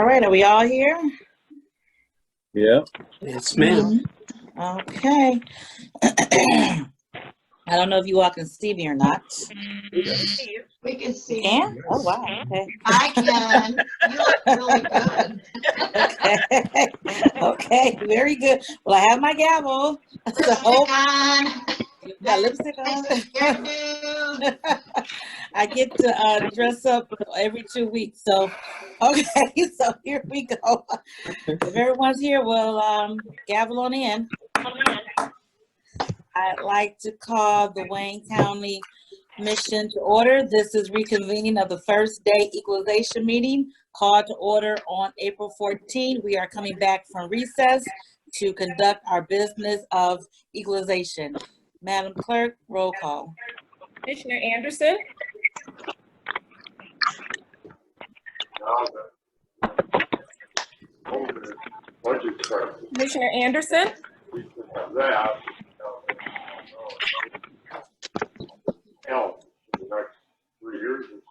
All right, are we all here? Yeah. Yes, ma'am. Okay. I don't know if you all can see me or not. We can see you. We can see you. Can? Oh, wow. Okay. I can. You look really good. Okay. Okay. Very good. Well, I have my gavel. Lipstick on. Got lipstick on. Hairdo. I get to dress up every 2 weeks. So, okay. So here we go. If everyone's here, we'll gavel on in. I'd like to call the Wayne County Commission to order. This is reconvening of the first day equalization meeting called to order on April 14. We are coming back from recess to conduct our business of equalization. Madam Clerk, roll call. Commissioner Anderson? Commissioner Anderson?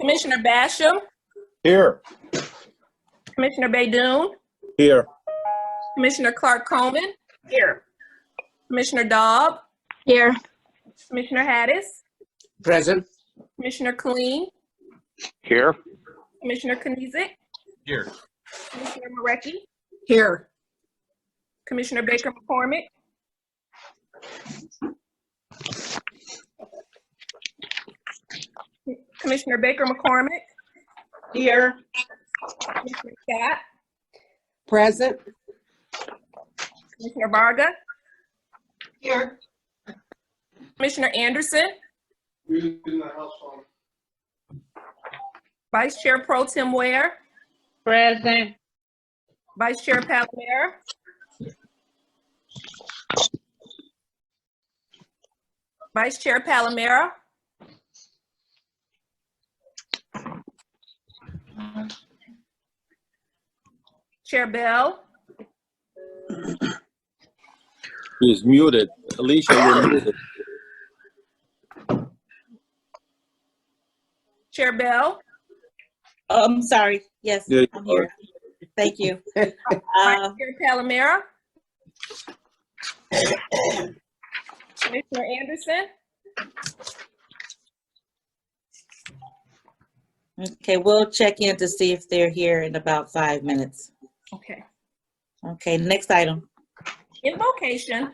Commissioner Basham? Here. Commissioner Baydoun? Here. Commissioner Clark Coleman? Here. Commissioner Daub? Here. Commissioner Hattis? Present. Commissioner Killeen? Here. Commissioner Knizik? Here. Commissioner Marecki? Here. Commissioner Baker McCormick? Commissioner Baker McCormick? Here. Commissioner Scott? Present. Commissioner Varga? Here. Commissioner Anderson? Vice Chair Pro Tem Ware? Present. Vice Chair Palomera? Vice Chair Palomera? Chair Bell? He's muted. Alicia, you're muted. Chair Bell? I'm sorry. Yes, Yeah, I'm here. Thank you. Vice Chair Palomera? Commissioner Anderson? Okay, we'll check in to see if they're here in about 5 minutes. Okay. Okay, next item. Invocation.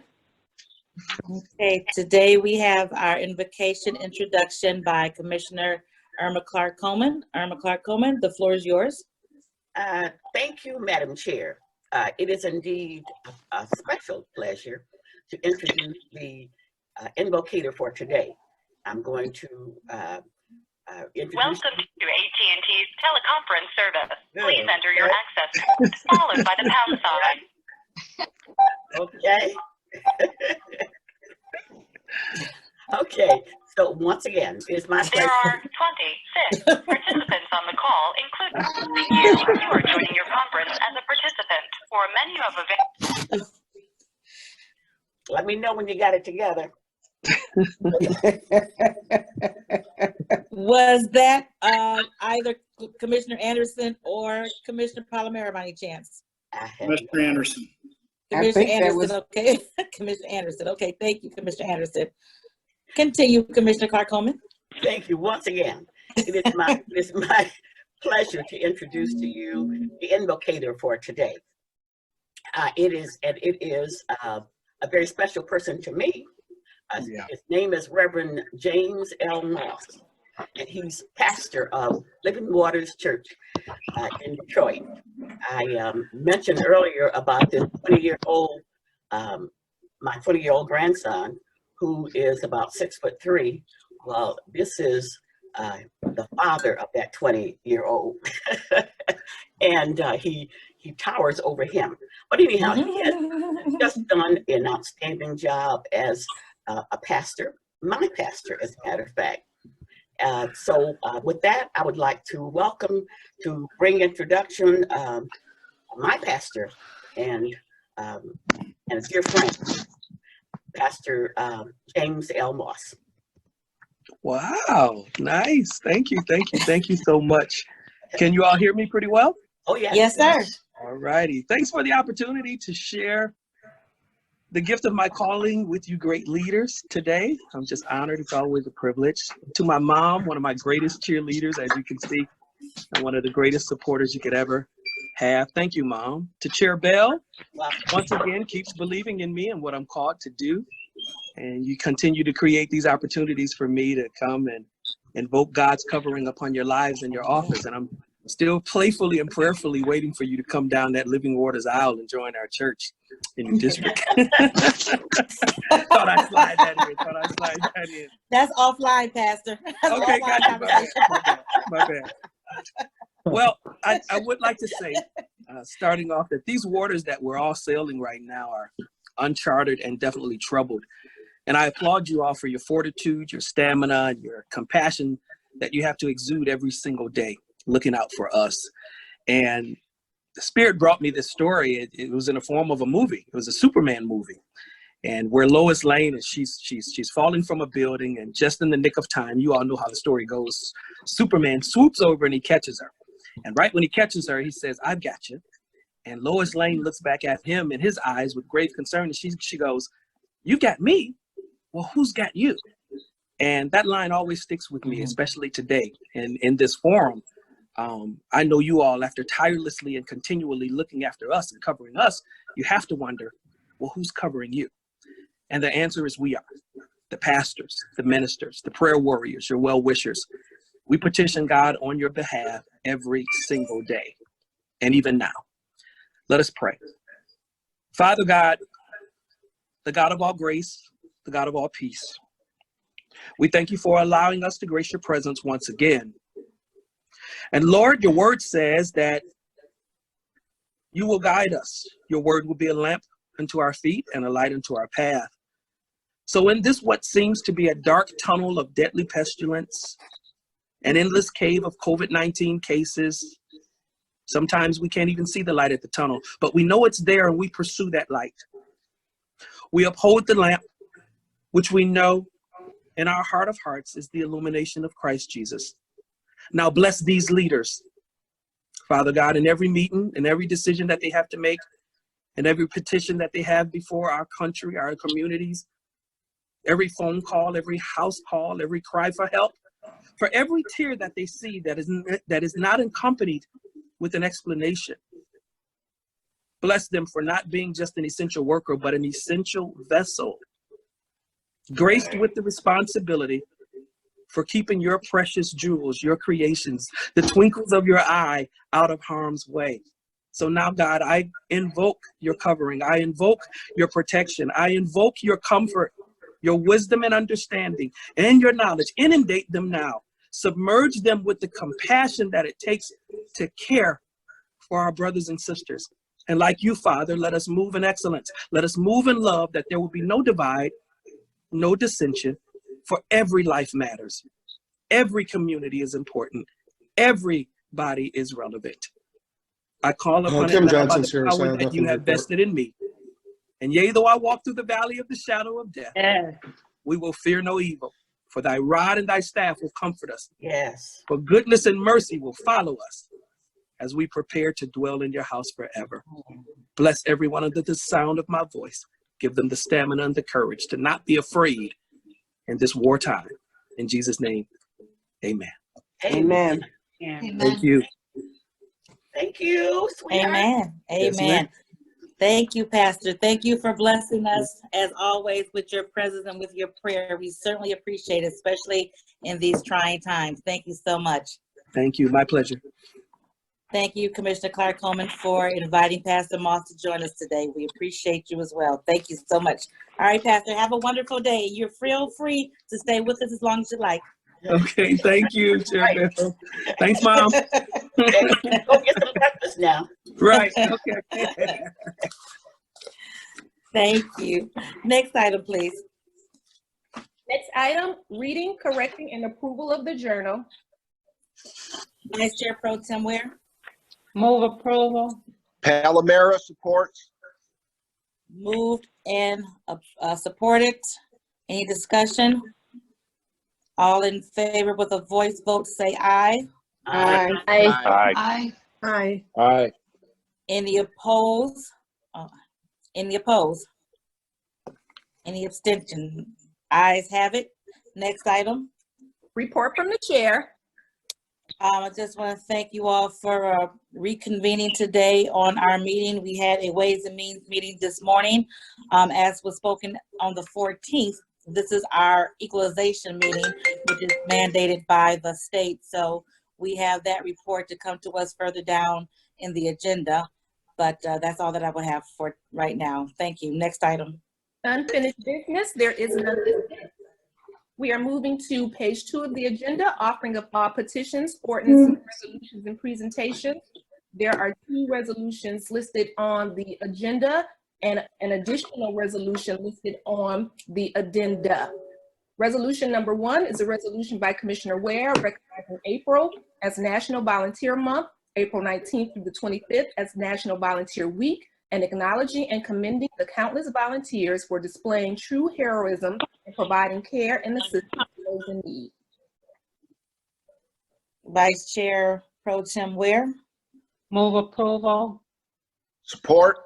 Okay, today we have our invocation introduction by Commissioner Irma Clark Coleman. Irma Clark Coleman, the floor is yours. Thank you, Madam Chair. It is indeed a special pleasure to introduce the invocator for today. I'm going to introduce. Welcome to AT&T's teleconference service. Please enter your access code followed by the pound sign. Okay. Okay. So once again, it is my There pleasure. are 26 participants on the call, including you. You are joining your conference as a participant for a menu of events. Let me know when you got it together. Was that either Commissioner Anderson or Commissioner Palomera by any chance? Mr. Anderson. Commissioner Anderson, okay. Commissioner Anderson, okay. Thank you, Commissioner Anderson. Continue, Commissioner Clark Coleman. Thank you once again. It is my pleasure to introduce to you the invocator for today. It is a very special person to me. His name is Reverend James L. Moss, and he's pastor of Living Waters Church in Detroit. I mentioned earlier about this 20-year-old, my 20-year-old grandson, who is about 6'3". Well, this is the father of that 20-year-old, and he towers over him. But anyhow, he has just done an outstanding job as a pastor, my pastor, as a matter of fact. So with that, I would like to welcome, to bring introduction, my pastor and a dear friend, Pastor James L. Moss. Wow, nice. Thank you so much. Can you all hear me pretty well? Oh, yes. Yes, sir. All righty. Thanks for the opportunity to share the gift of my calling with you great leaders today. I'm just honored. It's always a privilege. To my mom, one of my greatest cheerleaders, as you can see, and one of the greatest supporters you could ever have. Thank you, Mom. To Chair Bell, once again, keeps believing in me and what I'm called to do. And you continue to create these opportunities for me to come and invoke God's covering upon your lives and your office. And I'm still playfully and prayerfully waiting for you to come down that Living Waters aisle and join our church in your district. Thought I'd slide that in. That's offline, Pastor. That's Okay, offline gotcha. conversation. My bad. Well, I would like to say, starting off, that these waters that we're all sailing right now are uncharted and definitely troubled. And I applaud you all for your fortitude, your stamina, and your compassion that you have to exude every single day, looking out for us. And the Spirit brought me this story. It was in the form of a movie. It was a Superman movie. And where Lois Lane is, she's falling from a building, and just in the nick of time, you all know how the story goes, Superman swoops over and he catches her. And right when he catches her, he says, "I've got you." And Lois Lane looks back at him in his eyes with grave concern, and she goes, "You got me? Well, who's got you?" And that line always sticks with me, especially today. And in this forum, I know you all, after tirelessly and continually looking after us and covering us, you have to wonder, well, who's covering you? And the answer is we are. The pastors, the ministers, the prayer warriors, your well-wishers. We petition God on your behalf every single day, and even now. Let us pray. Father God, the God of all grace, the God of all peace, we thank you for allowing us to grace your presence once again. And Lord, your word says that you will guide us. Your word will be a lamp unto our feet and a light unto our path. So in this, what seems to be a dark tunnel of deadly pestilence, an endless cave of COVID-19 cases, sometimes we can't even see the light at the tunnel, but we know it's there and we pursue that light. We uphold the lamp, which we know in our heart of hearts is the illumination of Christ Jesus. Now bless these leaders, Father God, in every meeting, in every decision that they have to make, in every petition that they have before our country, our communities, every phone call, every house call, every cry for help, for every tear that they see that is not accompanied with an explanation. Bless them for not being just an essential worker, but an essential vessel, graced with the responsibility for keeping your precious jewels, your creations, the twinkles of your eye out of harm's way. So now, God, I invoke your covering. I invoke your protection. I invoke your comfort, your wisdom and understanding, and your knowledge. Inundate them now. Submerge them with the compassion that it takes to care for our brothers and sisters. And like you, Father, let us move in excellence. Let us move in love, that there will be no divide, no dissension, for every life matters. Every community is important. Everybody is relevant. I call upon it now by the power that you have vested in me. And yea, though I walk through the valley of the shadow of death, we will fear no evil, for thy rod and thy staff will comfort us. Yes. For goodness and mercy will follow us as we prepare to dwell in your house forever. Bless everyone under the sound of my voice. Give them the stamina and the courage to not be afraid in this wartime. In Jesus' name, amen. Amen. Thank you. Thank you, sweetheart. Amen. Yes, Amen. ma'am. Thank you, Pastor. Thank you for blessing us, as always, with your presence and with your prayer. We certainly appreciate it, especially in these trying times. Thank you so much. Thank you. My pleasure. Thank you, Commissioner Clark Coleman, for inviting Pastor Moss to join us today. We appreciate you as well. Thank you so much. All right, Pastor, have a wonderful day. You're feel free to stay with us as long as you like. Okay, thank you, Chair Bell. Thanks, Mom. Go get some breakfast now. Right, okay. Thank you. Next item, please. Next item, reading, correcting, and approval of the journal. Vice Chair Pro Tem Ware. Move approval. Palomera supports. Moved and supported. Any discussion? All in favor with a voice vote, say aye. Aye. Aye. Aye. Any opposed? Any opposed? Any abstention? Ayes have it. Next item. Report from the chair. I just want to thank you all for reconvening today on our meeting. We had a Ways and Means meeting this morning. As was spoken on the 14th, this is our equalization meeting, which is mandated by the state. So we have that report to come to us further down in the agenda. But that's all that I would have for right now. Thank you. Next item. Unfinished business, there is none listed. We are moving to page 2 of the agenda, offering of all petitions, ordinances, resolutions, and presentations. There are 2 resolutions listed on the agenda and an additional resolution listed on the addenda. Resolution number 1 is a resolution by Commissioner Ware recognizing April as National Volunteer Month, April 19th through the 25th as National Volunteer Week, and acknowledging and commending the countless volunteers for displaying true heroism and providing care and assistance to those in need. Vice Chair Pro Tem Ware. Move approval. Support.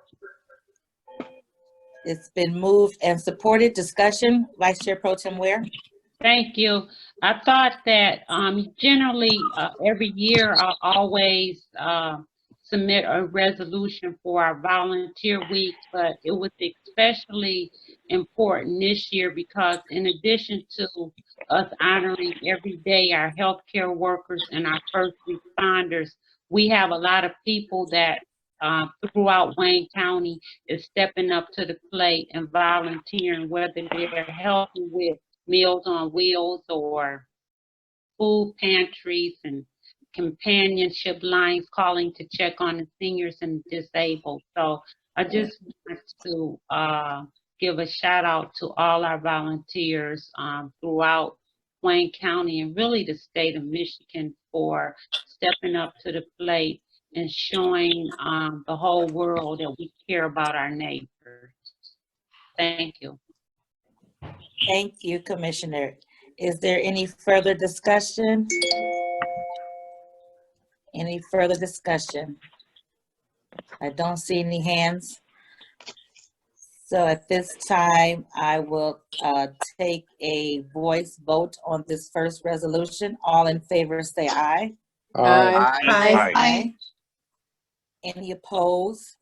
It's been moved and supported. Discussion. Vice Chair Pro Tem Ware. Thank you. I thought that generally every year I always submit a resolution for our volunteer week, but it was especially important this year because in addition to us honoring every day our healthcare workers and our first responders, we have a lot of people that throughout Wayne County is stepping up to the plate and volunteering, whether they're helping with Meals on Wheels or food pantries and companionship lines calling to check on the seniors and disabled. So I just want to give a shout out to all our volunteers throughout Wayne County and really the state of Michigan for stepping up to the plate and showing the whole world that we care about our neighbors. Thank you. Thank you, Commissioner. Is there any further discussion? Any further discussion? I don't see any hands. So at this time, I will take a voice vote on this first resolution. All in favor, say aye. Aye. Aye. Any opposed?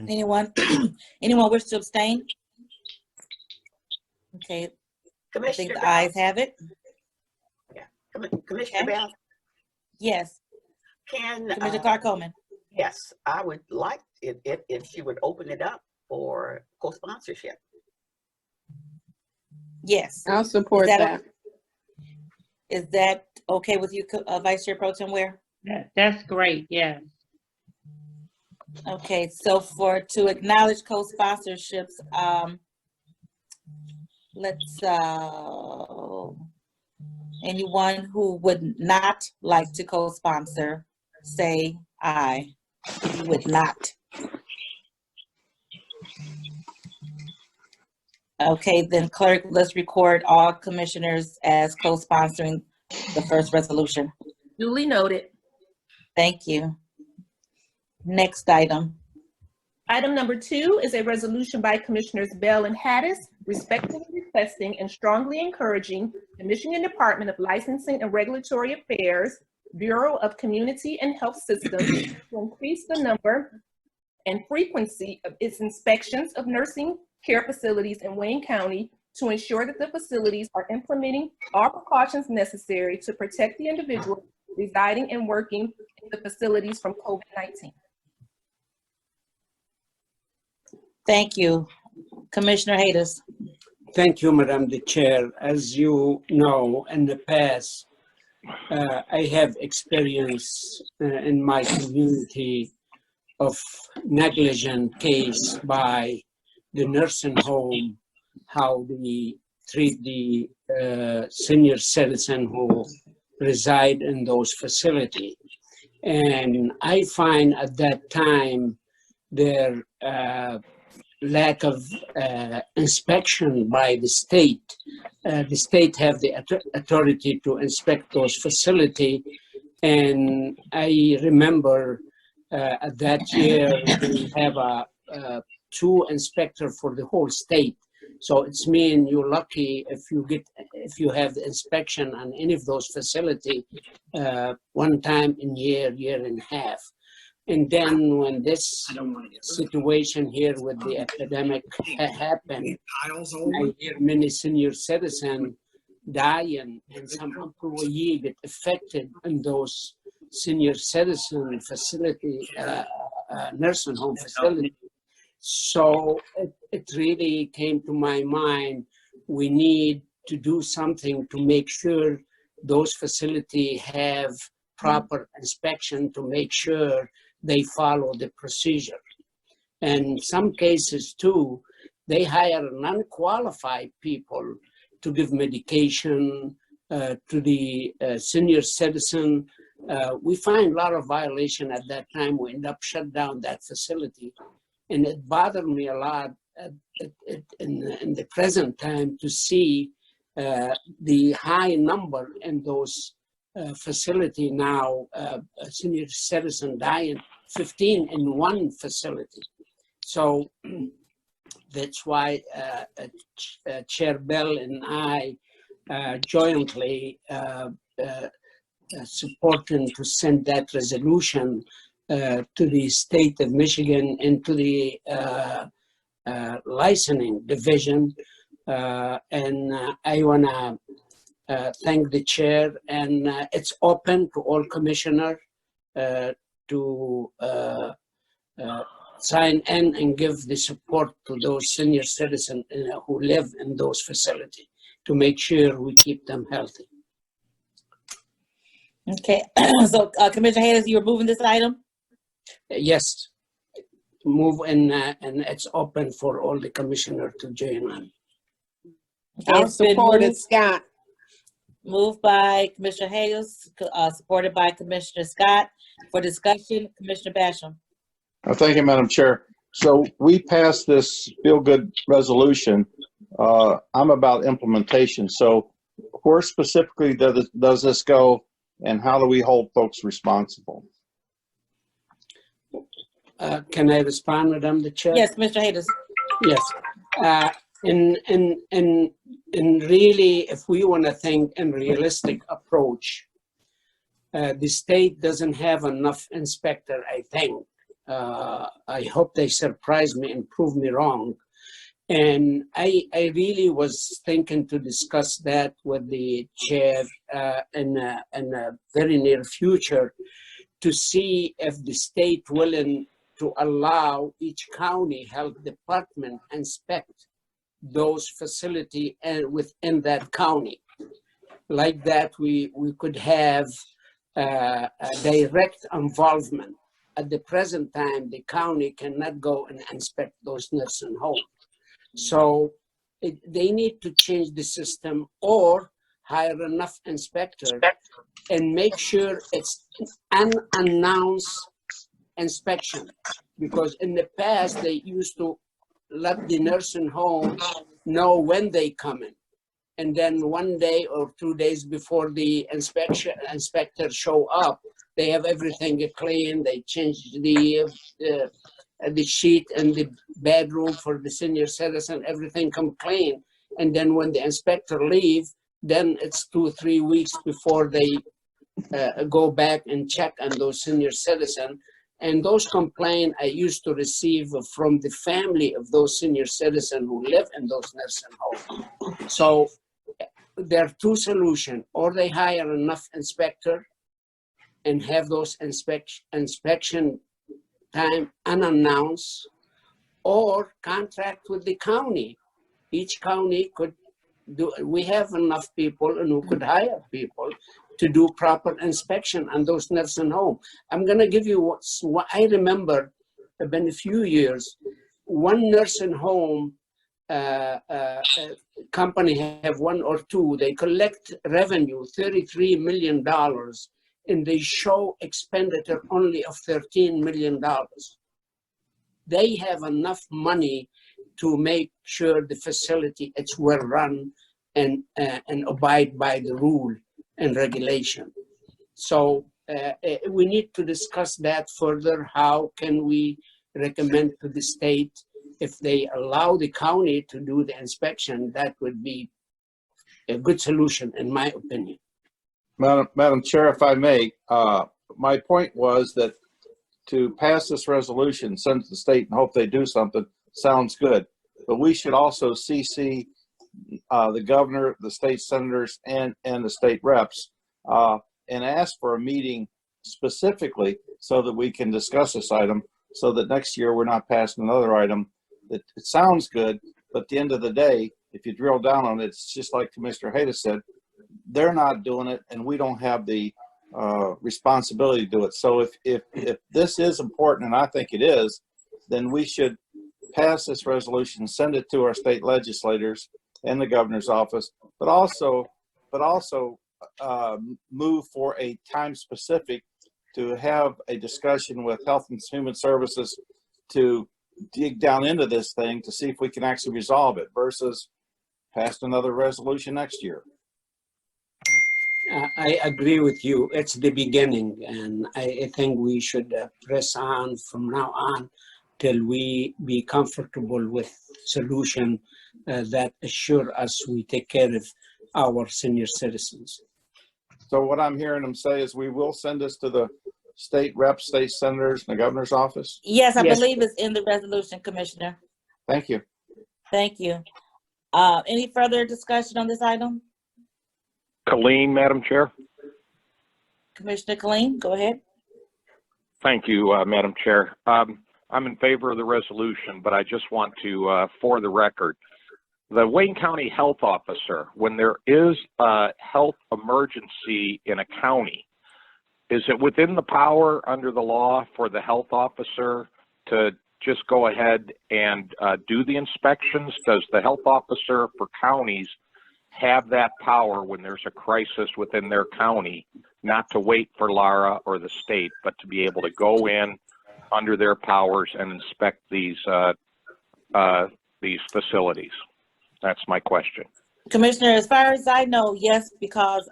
Anyone? Anyone wish to abstain? Okay, I think Commissioner the Bell. ayes have it. Commissioner Okay. Bell, Yes, can, Commissioner Clark Coleman. yes, I would like it if she would open it up for co-sponsorship. Yes. I'll support that. Is that okay with you, Vice Chair Pro Tem Ware? That's great, yes. Okay, so to acknowledge co-sponsorships, let's, anyone who would not like to co-sponsor, say aye. You would not. Okay, then clerk, let's record all commissioners as co-sponsoring the first resolution. Duly noted. Thank you. Next item. Item number 2 is a resolution by Commissioners Bell and Hattis, respectfully requesting and strongly encouraging the Michigan Department of Licensing and Regulatory Affairs, Bureau of Community and Health Systems to increase the number and frequency of its inspections of nursing care facilities in Wayne County to ensure that the facilities are implementing all precautions necessary to protect the individuals residing and working in the facilities from COVID-19. Thank you. Commissioner Hayes. Thank you, Madam the Chair. As you know, in the past, I have experience in my community of negligent case by the nursing home, how they treat the senior citizen who reside in those facilities. And I find at that time their lack of inspection by the state. The state have the authority to inspect those facilities, And I remember that year we have a 2 inspector for the whole state. So it's mean you're lucky if you have the inspection on any of those facilities one time in year and a half. And then when this situation here with the epidemic happened, I hear many senior citizens dying and some employee get affected in those senior citizen facility, nursing home facility. So it really came to my mind, we need to do something to make sure those facilities have proper inspection to make sure they follow the procedure. And some cases too, they hire non-qualified people to give medication to the senior citizen. We find a lot of violation at that time. We end up shut down that facility. And it bothered me a lot in the present time to see the high number in those facility now, senior citizen dying, 15 in one facility. So that's why Chair Bell and I jointly supporting to send that resolution to the state of Michigan and to the licensing division. And I want to thank the chair, and it's open to all commissioners to sign in and give the support to those senior citizens who live in those facilities to make sure we keep them healthy. Okay, so Commissioner Hayes, you're moving this item? Yes, move in, and it's open for all the commissioners to join on. Okay, I'll it's been support it, moved- Scott. Moved by Commissioner Hayes, supported by Commissioner Scott. For discussion, Commissioner Basham. Thank you, Madam Chair. So we passed this feel-good resolution. I'm about implementation. So where specifically does this go, and how do we hold folks responsible? Can I respond, Madam the Chair? Yes, Commissioner Hayes. Yes. And really, if we want to think in realistic approach, the state doesn't have enough inspector, I think. I hope they surprise me and prove me wrong. And I really was thinking to discuss that with the chair in a very near future to see if the state willing to allow each county health department inspect those facilities and within that county. Like that, we could have a direct involvement. At the present time, the county cannot go and inspect those nursing homes. So they need to change the system or hire enough inspectors and make sure it's an unannounced inspection. Because in the past, they used to let the nursing home know when they come in. And then 1 day or 2 days before the inspector show up, they have everything clean. They change the sheet in the bedroom for the senior citizen, everything come clean. And then when the inspector leave, then it's 2 or 3 weeks before they go back and check on those senior citizens. And those complaints I used to receive from the family of those senior citizens who live in those nursing homes. So there are 2 solutions: or they hire enough inspector and have those inspection time unannounced, or contract with the county. Each county could do, we have enough people and who could hire people to do proper inspection on those nursing homes. I'm gonna give you what I remember, it's been a few years, one nursing home company have 1 or 2, they collect revenue, $33 million, and they show expenditure only of $13 million. They have enough money to make sure the facility is well run and abide by the rule and regulation. So we need to discuss that further. How can we recommend to the state if they allow the county to do the inspection? That would be a good solution, in my opinion. Madam Chair, if I may, my point was that to pass this resolution, send it to the state and hope they do something, sounds good. But we should also CC the governor, the state senators, and the state reps, and ask for a meeting specifically so that we can discuss this item, so that next year we're not passing another item that it sounds good, but at the end of the day, if you drill down on it, it's just like Commissioner Hayda said, they're not doing it, and we don't have the responsibility to do it. So if this is important, and I think it is, then we should pass this resolution, send it to our state legislators and the governor's office, but also move for a time specific to have a discussion with Health and Human Services to dig down into this thing to see if we can actually resolve it versus pass another resolution next year. I agree with you. It's the beginning, and I think we should press on from now on till we be comfortable with solution that assure us we take care of our senior citizens. So what I'm hearing them say is we will send this to the state reps, state senators, and the governor's office? Yes, I Yes. believe it's in the resolution, Commissioner. Thank you. Thank you. Any further discussion on this item? Colleen, Madam Chair. Commissioner Killeen, go ahead. Thank you, Madam Chair. I'm in favor of the resolution, but I just want to, for the record, the Wayne County Health Officer, when there is a health emergency in a county, is it within the power under the law for the health officer to just go ahead and do the inspections? Does the health officer for counties have that power when there's a crisis within their county, not to wait for Lara or the state, but to be able to go in under their powers and inspect these facilities? That's my question. Commissioner, as far as I know, yes, because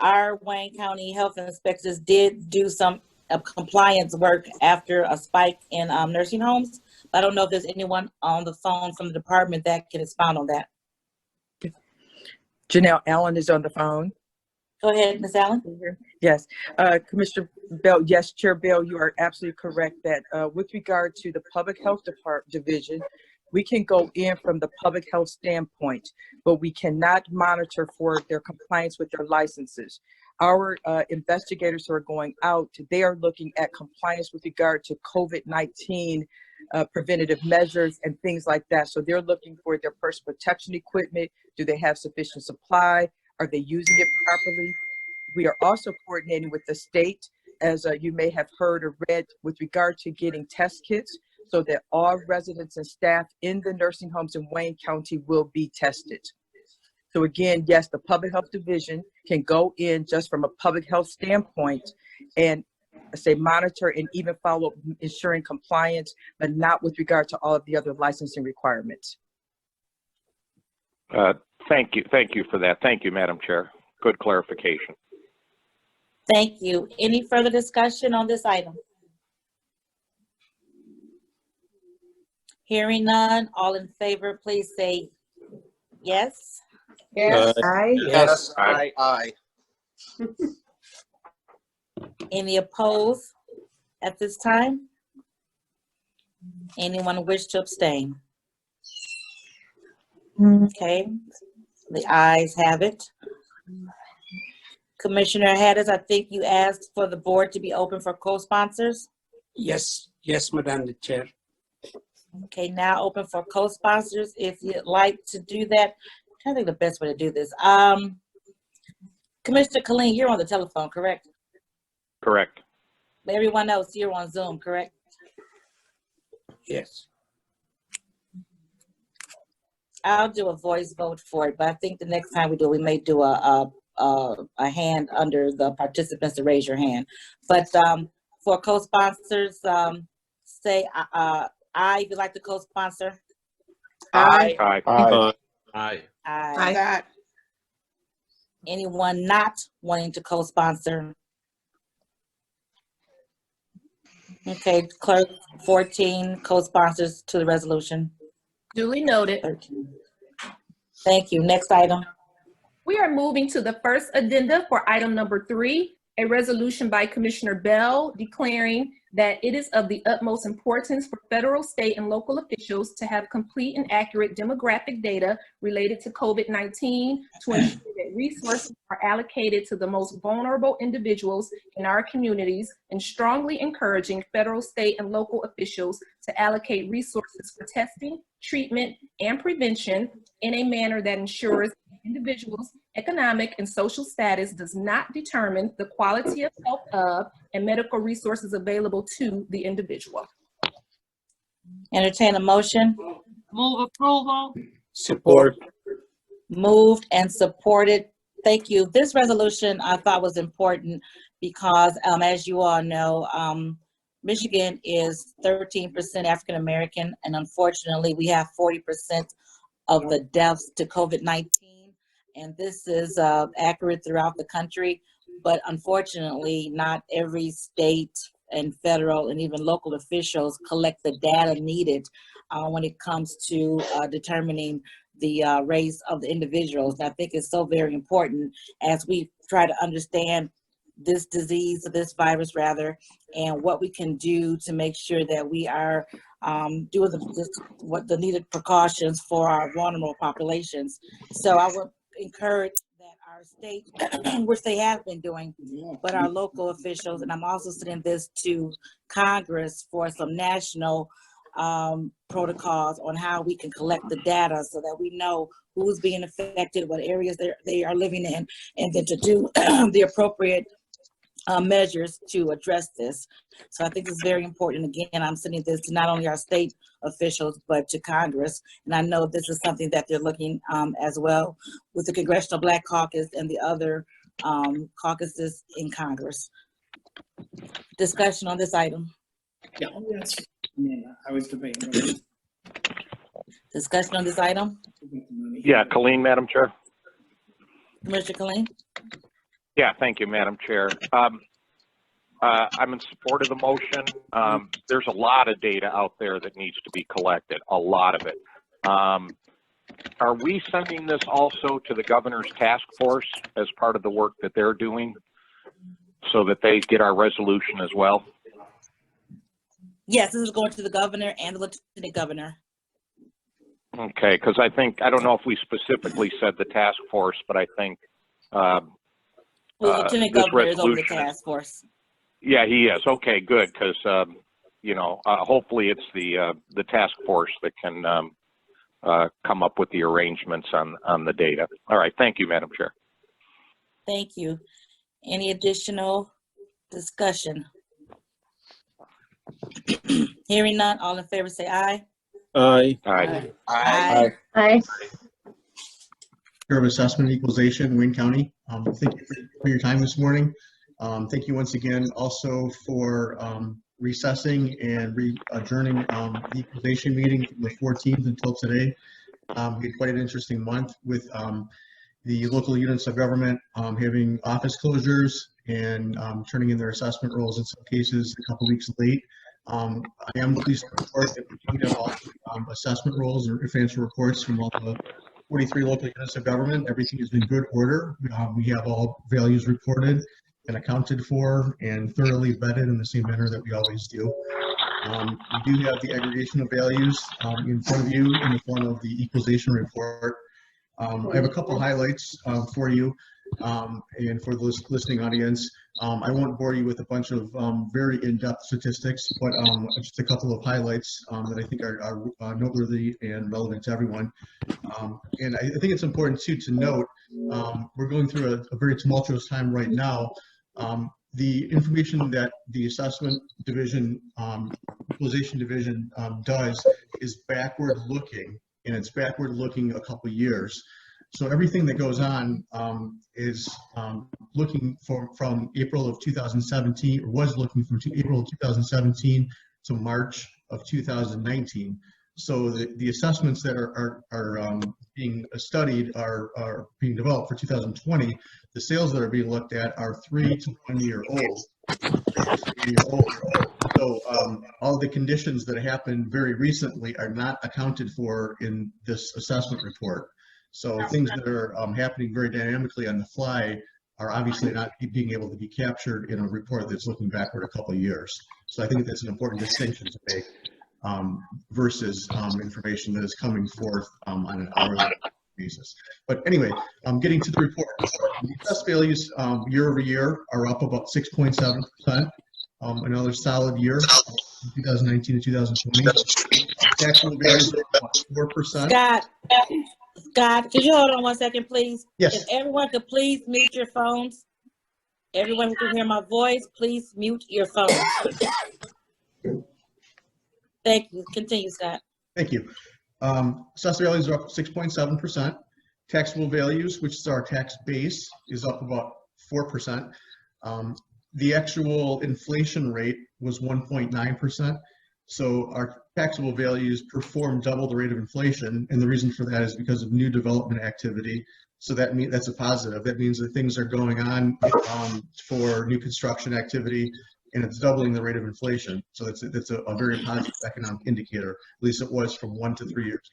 our Wayne County health inspectors did do some compliance work after a spike in nursing homes. I don't know if there's anyone on the phone from the department that can expound on that. Janelle Allen is on the phone. Go ahead, Ms. Allen. Yes, Commissioner Bell, yes, Chair Bell, you are absolutely correct that with regard to the Public Health Division, we can go in from the public health standpoint, but we cannot monitor for their compliance with their licenses. Our investigators who are going out, they are looking at compliance with regard to COVID-19 preventative measures and things like that. So they're looking for their personal protection equipment. Do they have sufficient supply? Are they using it properly? We are also coordinating with the state, as you may have heard or read, with regard to getting test kits so that all residents and staff in the nursing homes in Wayne County will be tested. So again, yes, the Public Health Division can go in just from a public health standpoint and say monitor and even follow up ensuring compliance, but not with regard to all of the other licensing requirements. Thank you for that. Thank you, Madam Chair. Good clarification. Thank you. Any further discussion on this item? Hearing none, all in favor, please say yes. Yes. Aye. Yes. Aye. Aye. Any opposed at this time? Anyone wish to abstain? Okay, the ayes have it. Commissioner Haddis, I think you asked for the board to be open for co-sponsors. Yes, yes, Madam Chair. Okay, now open for co-sponsors. If you'd like to do that, I think the best way to do this. Commissioner Killeen, you're on the telephone, correct? Correct. Everyone else, you're on Zoom, correct? Yes. I'll do a voice vote for it, but I think the next time we do, we may do a hand under the participants to raise your hand. But for co-sponsors, say aye if you'd like to co-sponsor. Aye. Aye. Aye. Aye. Aye. Anyone not wanting to co-sponsor? Okay, clerk, 14 co-sponsors to the resolution. Duly noted. 13. Thank you. Next item. We are moving to the first addenda for item number 3, a resolution by Commissioner Bell declaring that it is of the utmost importance for federal, state, and local officials to have complete and accurate demographic data related to COVID-19 to ensure that resources are allocated to the most vulnerable individuals in our communities, and strongly encouraging federal, state, and local officials to allocate resources for testing, treatment, and prevention in a manner that ensures individuals' economic and social status does not determine the quality of health of and medical resources available to the individual. Entertain a motion. Move approval. Support. Moved and supported. Thank you. This resolution I thought was important because, as you all know, Michigan is 13% African American, and unfortunately, we have 40% of the deaths to COVID-19. And this is accurate throughout the country, but unfortunately, not every state and federal and even local officials collect the data needed when it comes to determining the race of the individuals. And I think it's so very important as we try to understand this disease, this virus rather, and what we can do to make sure that we are doing what the needed precautions for our vulnerable populations. So I would encourage that our state, which they have been doing, but our local officials, and I'm also sending this to Congress for some national protocols on how we can collect the data so that we know who's being affected, what areas they are living in, and then to do the appropriate measures to address this. So I think it's very important. Again, I'm sending this to not only our state officials, but to Congress. And I know this is something that they're looking as well with the Congressional Black Caucus and the other caucuses in Congress. Discussion on this item. Yeah, I was debating. Discussion on this item. Yeah, Colleen, Madam Chair. Commissioner Colleen. Yeah, thank you, Madam Chair. I'm in support of the motion. There's a lot of data out there that needs to be collected, a lot of it. Are we sending this also to the governor's task force as part of the work that they're doing so that they get our resolution as well? Yes, this is going to the governor and the lieutenant governor. Okay, because I don't know if we specifically said the task force, but I think well, the lieutenant governor is over the task force. Yeah, he is. Okay, good, because hopefully it's the task force that can come up with the arrangements on the data. All right, thank you, Madam Chair. Thank you. Any additional discussion? Hearing none, all in favor say aye. Aye. Aye. Aye. Aye. Bureau of Assessment and Equalization, Wayne County. Thank you for your time this morning. Thank you once again also for recessing and adjourning the equalization meeting from the 14th until today. We had quite an interesting month with the local units of government having office closures and turning in their assessment rolls in some cases a couple weeks late. I am pleased to report that we have all assessment rolls and financial reports from all the 43 local units of government. Everything is in good order. We have all values reported and accounted for and thoroughly vetted in the same manner that we always do. We do have the aggregation of values in front of you in the form of the equalization report. I have a couple highlights for you and for the listening audience. I won't bore you with a bunch of very in-depth statistics, but just a couple of highlights that I think are noteworthy and relevant to everyone. And I think it's important too to note, we're going through a very tumultuous time right now. The information that the assessment division, equalization division does is backward looking, and it's backward looking a couple years. So everything that goes on is looking from April of 2017, or was looking from April of 2017 to March of 2019. So the assessments that are being studied are being developed for 2020. The sales that are being looked at are 3 to 1 year old. So all the conditions that happened very recently are not accounted for in this assessment report. So things that are happening very dynamically on the fly are obviously not being able to be captured in a report that's looking backward a couple of years. So I think that's an important distinction to make versus information that is coming forth on an hourly basis. But anyway, getting to the report. The assessed values year over year are up about 6.7%. Another solid year, 2019 to 2020. Taxable values are about 4%. Scott, could you hold on 1 second, please? Yes. If everyone could please mute your phones. Everyone who can hear my voice, please mute your phones. Thank you. Continue, Scott. Thank you. Assessed values are up 6.7%. Taxable values, which is our tax base, is up about 4%. The actual inflation rate was 1.9%. So our taxable values perform double the rate of inflation. And the reason for that is because of new development activity. So that's a positive. That means that things are going on for new construction activity, and it's doubling the rate of inflation. So that's a very positive economic indicator. At least it was from 1 to 3 years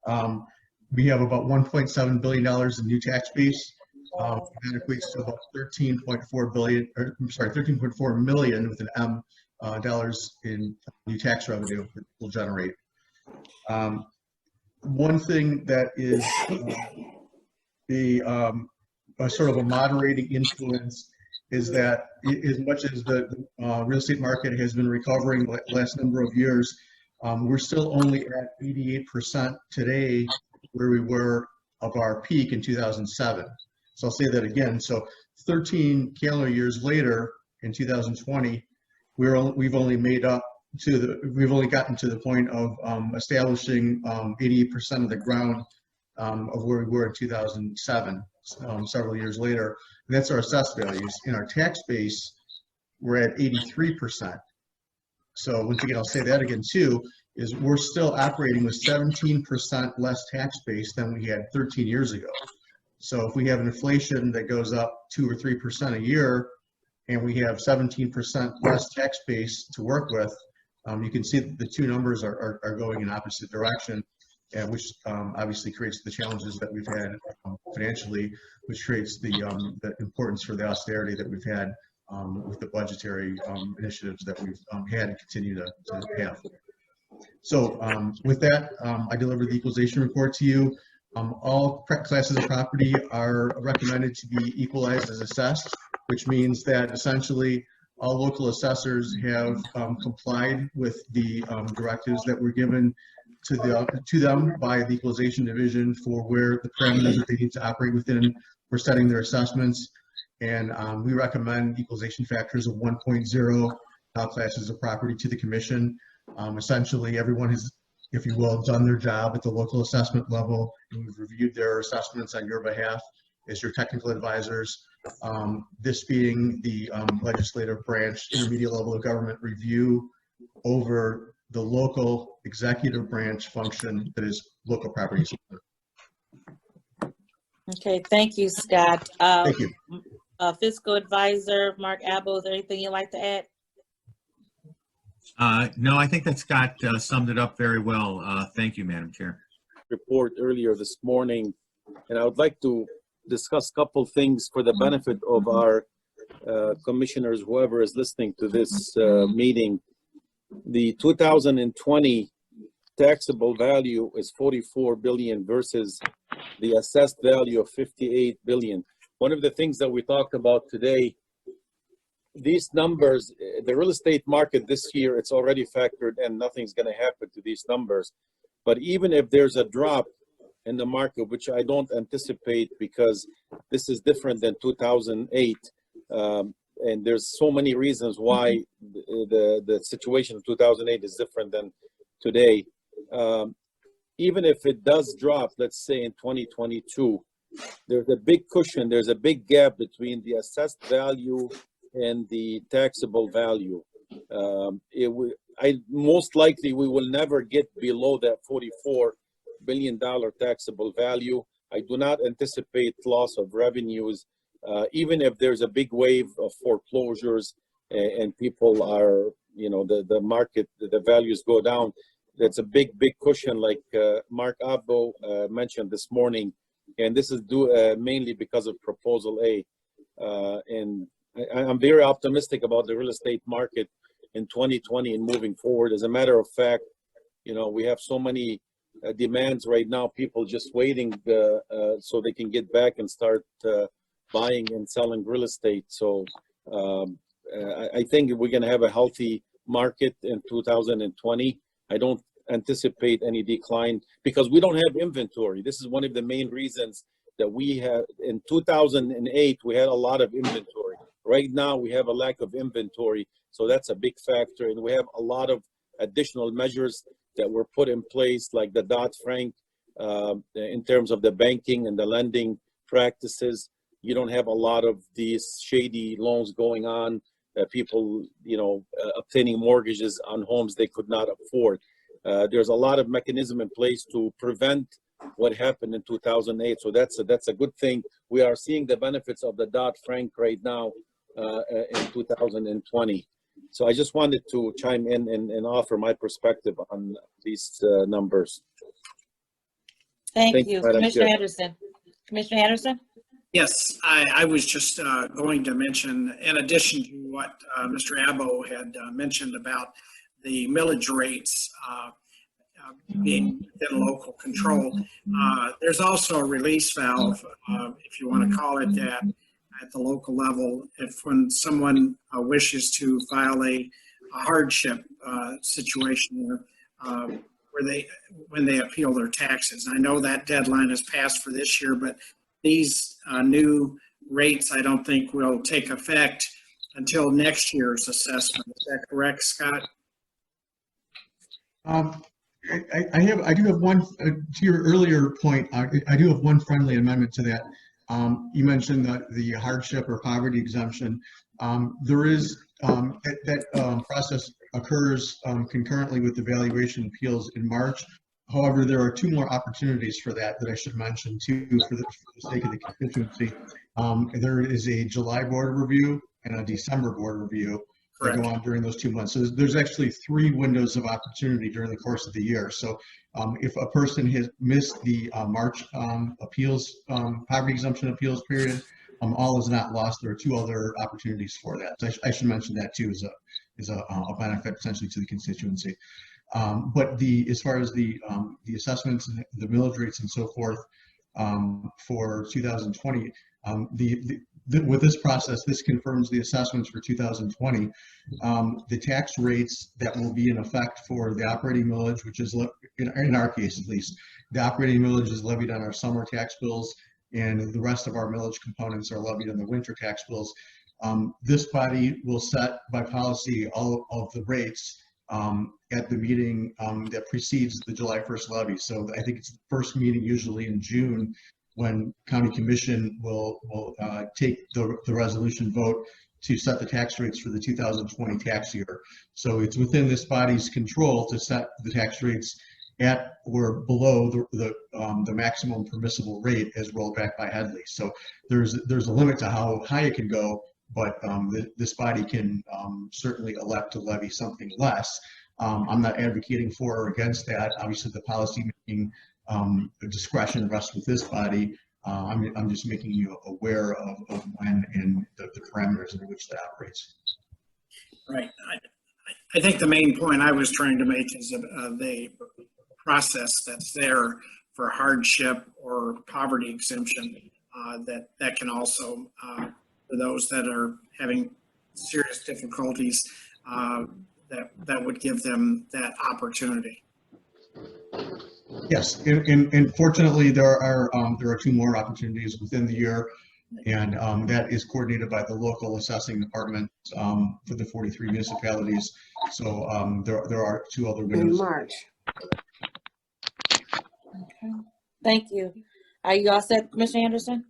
ago. We have about $1.7 billion in new tax base. That equates to about 13.4 million with an M dollars in new tax revenue that will generate. One thing that is a sort of a moderating influence is that as much as the real estate market has been recovering the last number of years, we're still only at 88% today where we were of our peak in 2007. So I'll say that again. So 13 calendar years later, in 2020, we've only gotten to the point of establishing 88% of the ground of where we were in 2007, several years later. And that's our assessed values. In our tax base, we're at 83%. So once again, I'll say that again too, is we're still operating with 17% less tax base than we had 13 years ago. So if we have an inflation that goes up 2 or 3% a year, and we have 17% less tax base to work with, you can see that the two numbers are going in opposite direction, and which obviously creates the challenges that we've had financially, which creates the importance for the austerity that we've had with the budgetary initiatives that we've had and continue to have. So with that, I delivered the equalization report to you. All classes of property are recommended to be equalized as assessed, which means that essentially all local assessors have complied with the directives that were given to them by the Equalization Division for where the parameters that they need to operate within for setting their assessments. And we recommend equalization factors of 1.0 all classes of property to the commission. Essentially, everyone has, if you will, done their job at the local assessment level, and we've reviewed their assessments on your behalf as your technical advisors. This being the legislative branch, intermediate level of government review over the local executive branch function that is local property. Okay, thank you, Scott. Thank you. Fiscal advisor, Mark Abel, is there anything you'd like to add? No, I think that Scott summed it up very well. Thank you, Madam Chair. Report earlier this morning, and I would like to discuss a couple things for the benefit of our commissioners, whoever is listening to this meeting. The 2020 taxable value is 44 billion versus the assessed value of 58 billion. One of the things that we talked about today, these numbers, the real estate market this year, it's already factored and nothing's going to happen to these numbers. But even if there's a drop in the market, which I don't anticipate because this is different than 2008, and there's so many reasons why the situation of 2008 is different than today. Even if it does drop, let's say in 2022, there's a big cushion, there's a big gap between the assessed value and the taxable value. Most likely we will never get below that $44 billion taxable value. I do not anticipate loss of revenues, even if there's a big wave of foreclosures and people are the market, the values go down. That's a big cushion, like Mark Abbo mentioned this morning, and this is due mainly because of Proposal A. And I'm very optimistic about the real estate market in 2020 and moving forward. As a matter of fact, we have so many demands right now, people just waiting so they can get back and start buying and selling real estate. So I think we're going to have a healthy market in 2020. I don't anticipate any decline because we don't have inventory. This is one of the main reasons that we have. In 2008, we had a lot of inventory. Right now, we have a lack of inventory. So that's a big factor. And we have a lot of additional measures that were put in place, like the Dodd-Frank, in terms of the banking and the lending practices. You don't have a lot of these shady loans going on, people, obtaining mortgages on homes they could not afford. There's a lot of mechanism in place to prevent what happened in 2008. So that's a good thing. We are seeing the benefits of the Dodd-Frank right now in 2020. So I just wanted to chime in and offer my perspective on these numbers. Thank you. Commissioner Anderson. Commissioner Anderson? Yes, I was just going to mention, in addition to what Mr. Abbo had mentioned about the millage rates being within local control, there's also a release valve, if you want to call it that, at the local level, when someone wishes to file a hardship situation when they appeal their taxes. I know that deadline has passed for this year, but these new rates, I don't think will take effect until next year's assessment. Is that correct, Scott? I do have one, to your earlier point, I do have one friendly amendment to that. You mentioned that the hardship or poverty exemption. There is, that process occurs concurrently with the valuation appeals in March. However, there are two more opportunities for that I should mention too, for the sake of the constituency. There is a July board review and a December board review that go on during those 2 months. So there's actually 3 windows of opportunity during the course of the year. So if a person has missed the March appeals, poverty exemption appeals period, all is not lost. There are 2 other opportunities for that. So I should mention that too as a benefit potentially to the constituency. But as far as the assessments and the millage rates and so forth for 2020, with this process, this confirms the assessments for 2020. The tax rates that will be in effect for the operating millage, which is, in our case at least, the operating millage is levied on our summer tax bills, and the rest of our millage components are levied on the winter tax bills. This body will set by policy all of the rates at the meeting that precedes the July 1st levy. So I think it's the first meeting usually in June when County Commission will take the resolution vote to set the tax rates for the 2020 tax year. So it's within this body's control to set the tax rates at or below the maximum permissible rate as rolled back by Headley. So there's a limit to how high it can go, but this body can certainly elect to levy something less. I'm not advocating for or against that. Obviously, the policy making discretion rests with this body. I'm just making you aware of when and the parameters under which that operates. Right. I think the main point I was trying to make is the process that's there for hardship or poverty exemption that can also, for those that are having serious difficulties, that would give them that opportunity. Yes, and fortunately there are 2 more opportunities within the year, and that is coordinated by the local assessing department for the 43 municipalities. So there are 2 other windows. In March. Okay. Thank you. Are you all set, Commissioner Anderson?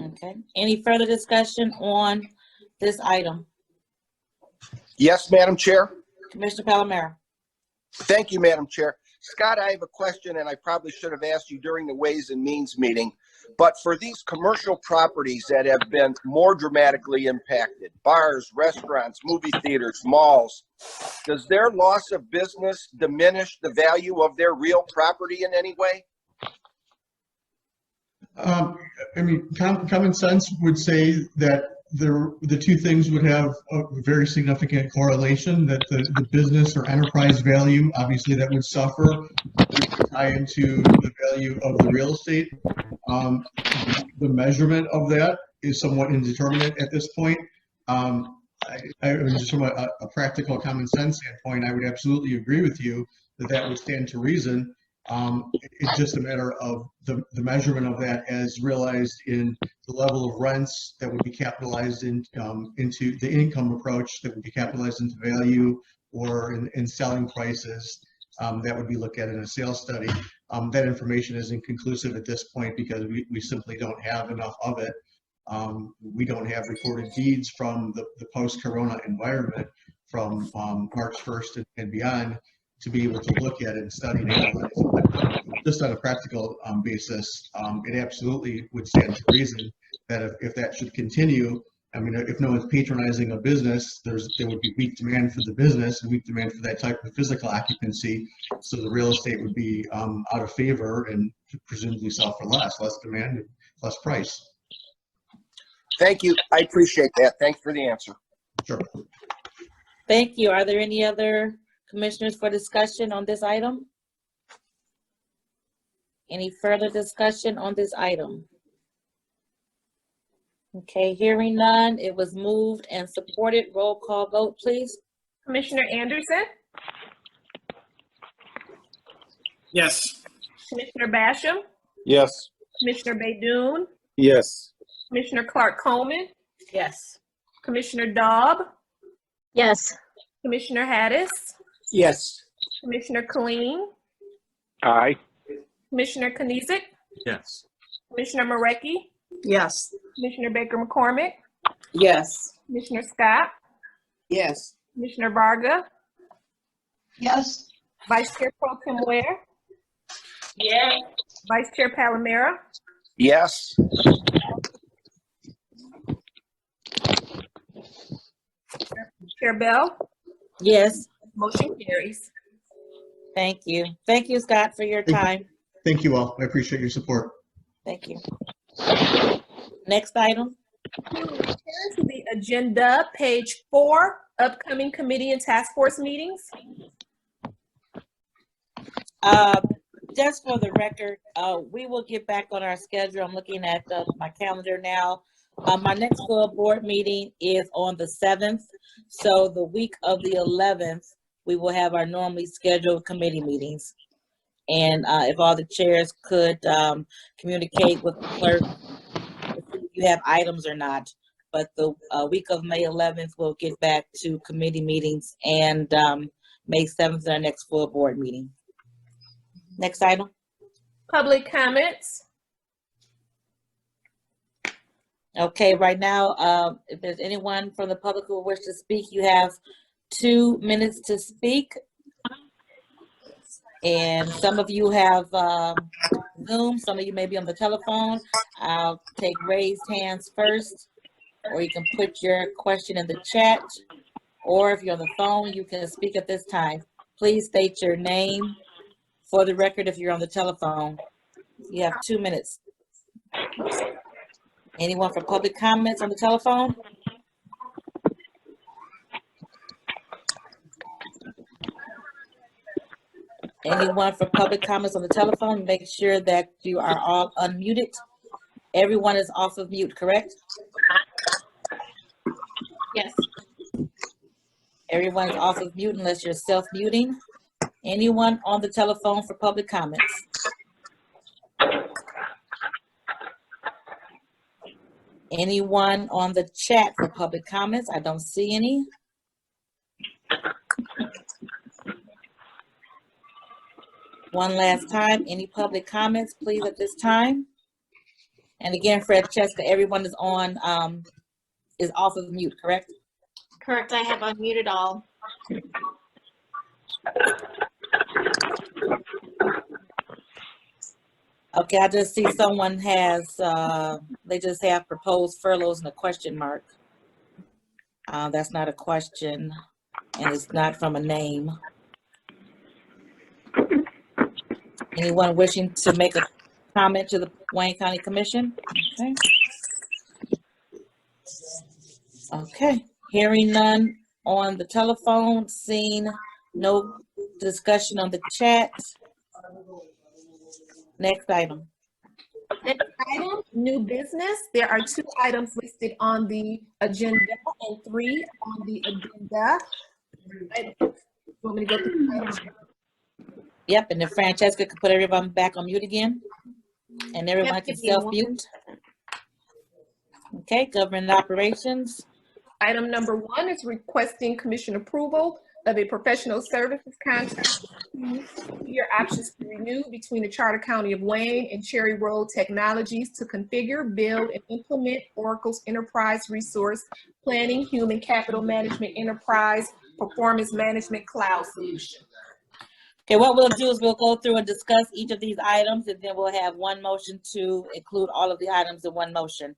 Okay. Any further discussion on this item? Yes, Madam Chair. Commissioner Palomero. Thank you, Madam Chair. Scott, I have a question, and I probably should have asked you during the Ways and Means meeting. But for these commercial properties that have been more dramatically impacted, bars, restaurants, movie theaters, malls, does their loss of business diminish the value of their real property in any way? I mean, common sense would say that the two things would have a very significant correlation, that the business or enterprise value, obviously that would suffer, would tie into the value of the real estate. The measurement of that is somewhat indeterminate at this point. Just from a practical common sense standpoint, I would absolutely agree with you that that would stand to reason. It's just a matter of the measurement of that as realized in the level of rents that would be capitalized into the income approach that would be capitalized into value, or in selling prices that would be looked at in a sales study. That information is inconclusive at this point because we simply don't have enough of it. We don't have recorded deeds from the post-corona environment from March 1st and beyond to be able to look at it and study and analyze. But just on a practical basis, it absolutely would stand to reason that if that should continue, I mean, if no one's patronizing a business, there would be weak demand for the business and weak demand for that type of physical occupancy. So the real estate would be out of favor and presumably sell for less demand, and less price. Thank you. I appreciate that. Thanks for the answer. Sure. Thank you. Are there any other commissioners for discussion on this item? Any further discussion on this item? Okay, hearing none, it was moved and supported. Roll call vote, please. Commissioner Anderson, Yes. Commissioner Basham, Yes. Commissioner Baydoun, Yes. Commissioner Clark Coleman, Yes. Commissioner Daub, Yes. Commissioner Hattis, Yes. Commissioner Killeen, Aye. Commissioner Kniezek, Yes. Commissioner Marecki, Yes. Commissioner Baker McCormick, Yes. Commissioner Scott, Yes. Commissioner Varga, Yes. Vice Chair Pro Tim Ware, Yes. Vice Chair Palomera, Yes. Chair Bell. Yes. Motion carries. Thank you. Thank you, Scott, for your time. Thank you all. I appreciate your support. Thank you. Next item. Return to the agenda, page 4, upcoming committee and task force meetings. Just for the record, we will get back on our schedule. I'm looking at my calendar now. My next full board meeting is on the 7th. So the week of the 11th, we will have our normally scheduled committee meetings. And if all the chairs could communicate with the clerk, if you have items or not. But the week of May 11th, we'll get back to committee meetings, and May 7th is our next full board meeting. Next item. Public comments. Okay, right now, if there's anyone from the public who wish to speak, you have 2 minutes to speak. And some of you have Zoom, some of you may be on the telephone. I'll take raised hands first, or you can put your question in the chat, or if you're on the phone, you can speak at this time. Please state your name for the record if you're on the telephone. You have 2 minutes. Anyone for public comments on the telephone? Anyone for public comments on the telephone? Make sure that you are all unmuted. Everyone is off of mute, correct? Yes. Everyone's off of mute unless you're self-muting. Anyone on the telephone for public comments? Anyone on the chat for public comments? I don't see any. One last time, any public comments, please, at this time? And again, Francesca, everyone is on, is off of mute, correct? Correct. I have unmuted all. Okay, I just see someone has, they just have proposed furloughs and a question mark. That's not a question, and it's not from a name. Anyone wishing to make a comment to the Wayne County Commission? Okay. Okay, hearing none on the telephone, seeing no discussion on the chat. Next item. Next item, new business. There are 2 items listed on the agenda and 3 on the agenda. You want me to go through the items? Yep, and then Francesca could put everyone back on mute again. And everyone can self-mute. Okay, government operations. Item number 1 is requesting commission approval of a professional services contract. Your options to renew between the Charter County of Wayne and Cherry Road Technologies to configure, build, and implement Oracle's Enterprise Resource Planning Human Capital Management Enterprise Performance Management Cloud Solution. Okay, what we'll do is we'll go through and discuss each of these items, and then we'll have one motion to include all of the items in one motion.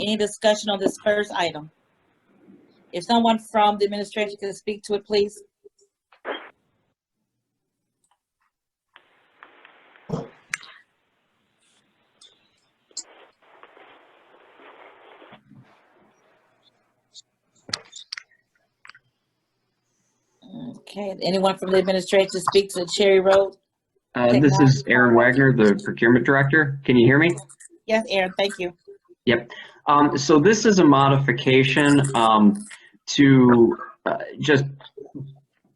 Any discussion on this first item? If someone from the administration can speak to it, please. Okay, anyone from the administration speak to the Cherry Road? This is Aaron Wagner, the procurement director. Can you hear me? Yes, Aaron, thank you. Yep. So this is a modification to just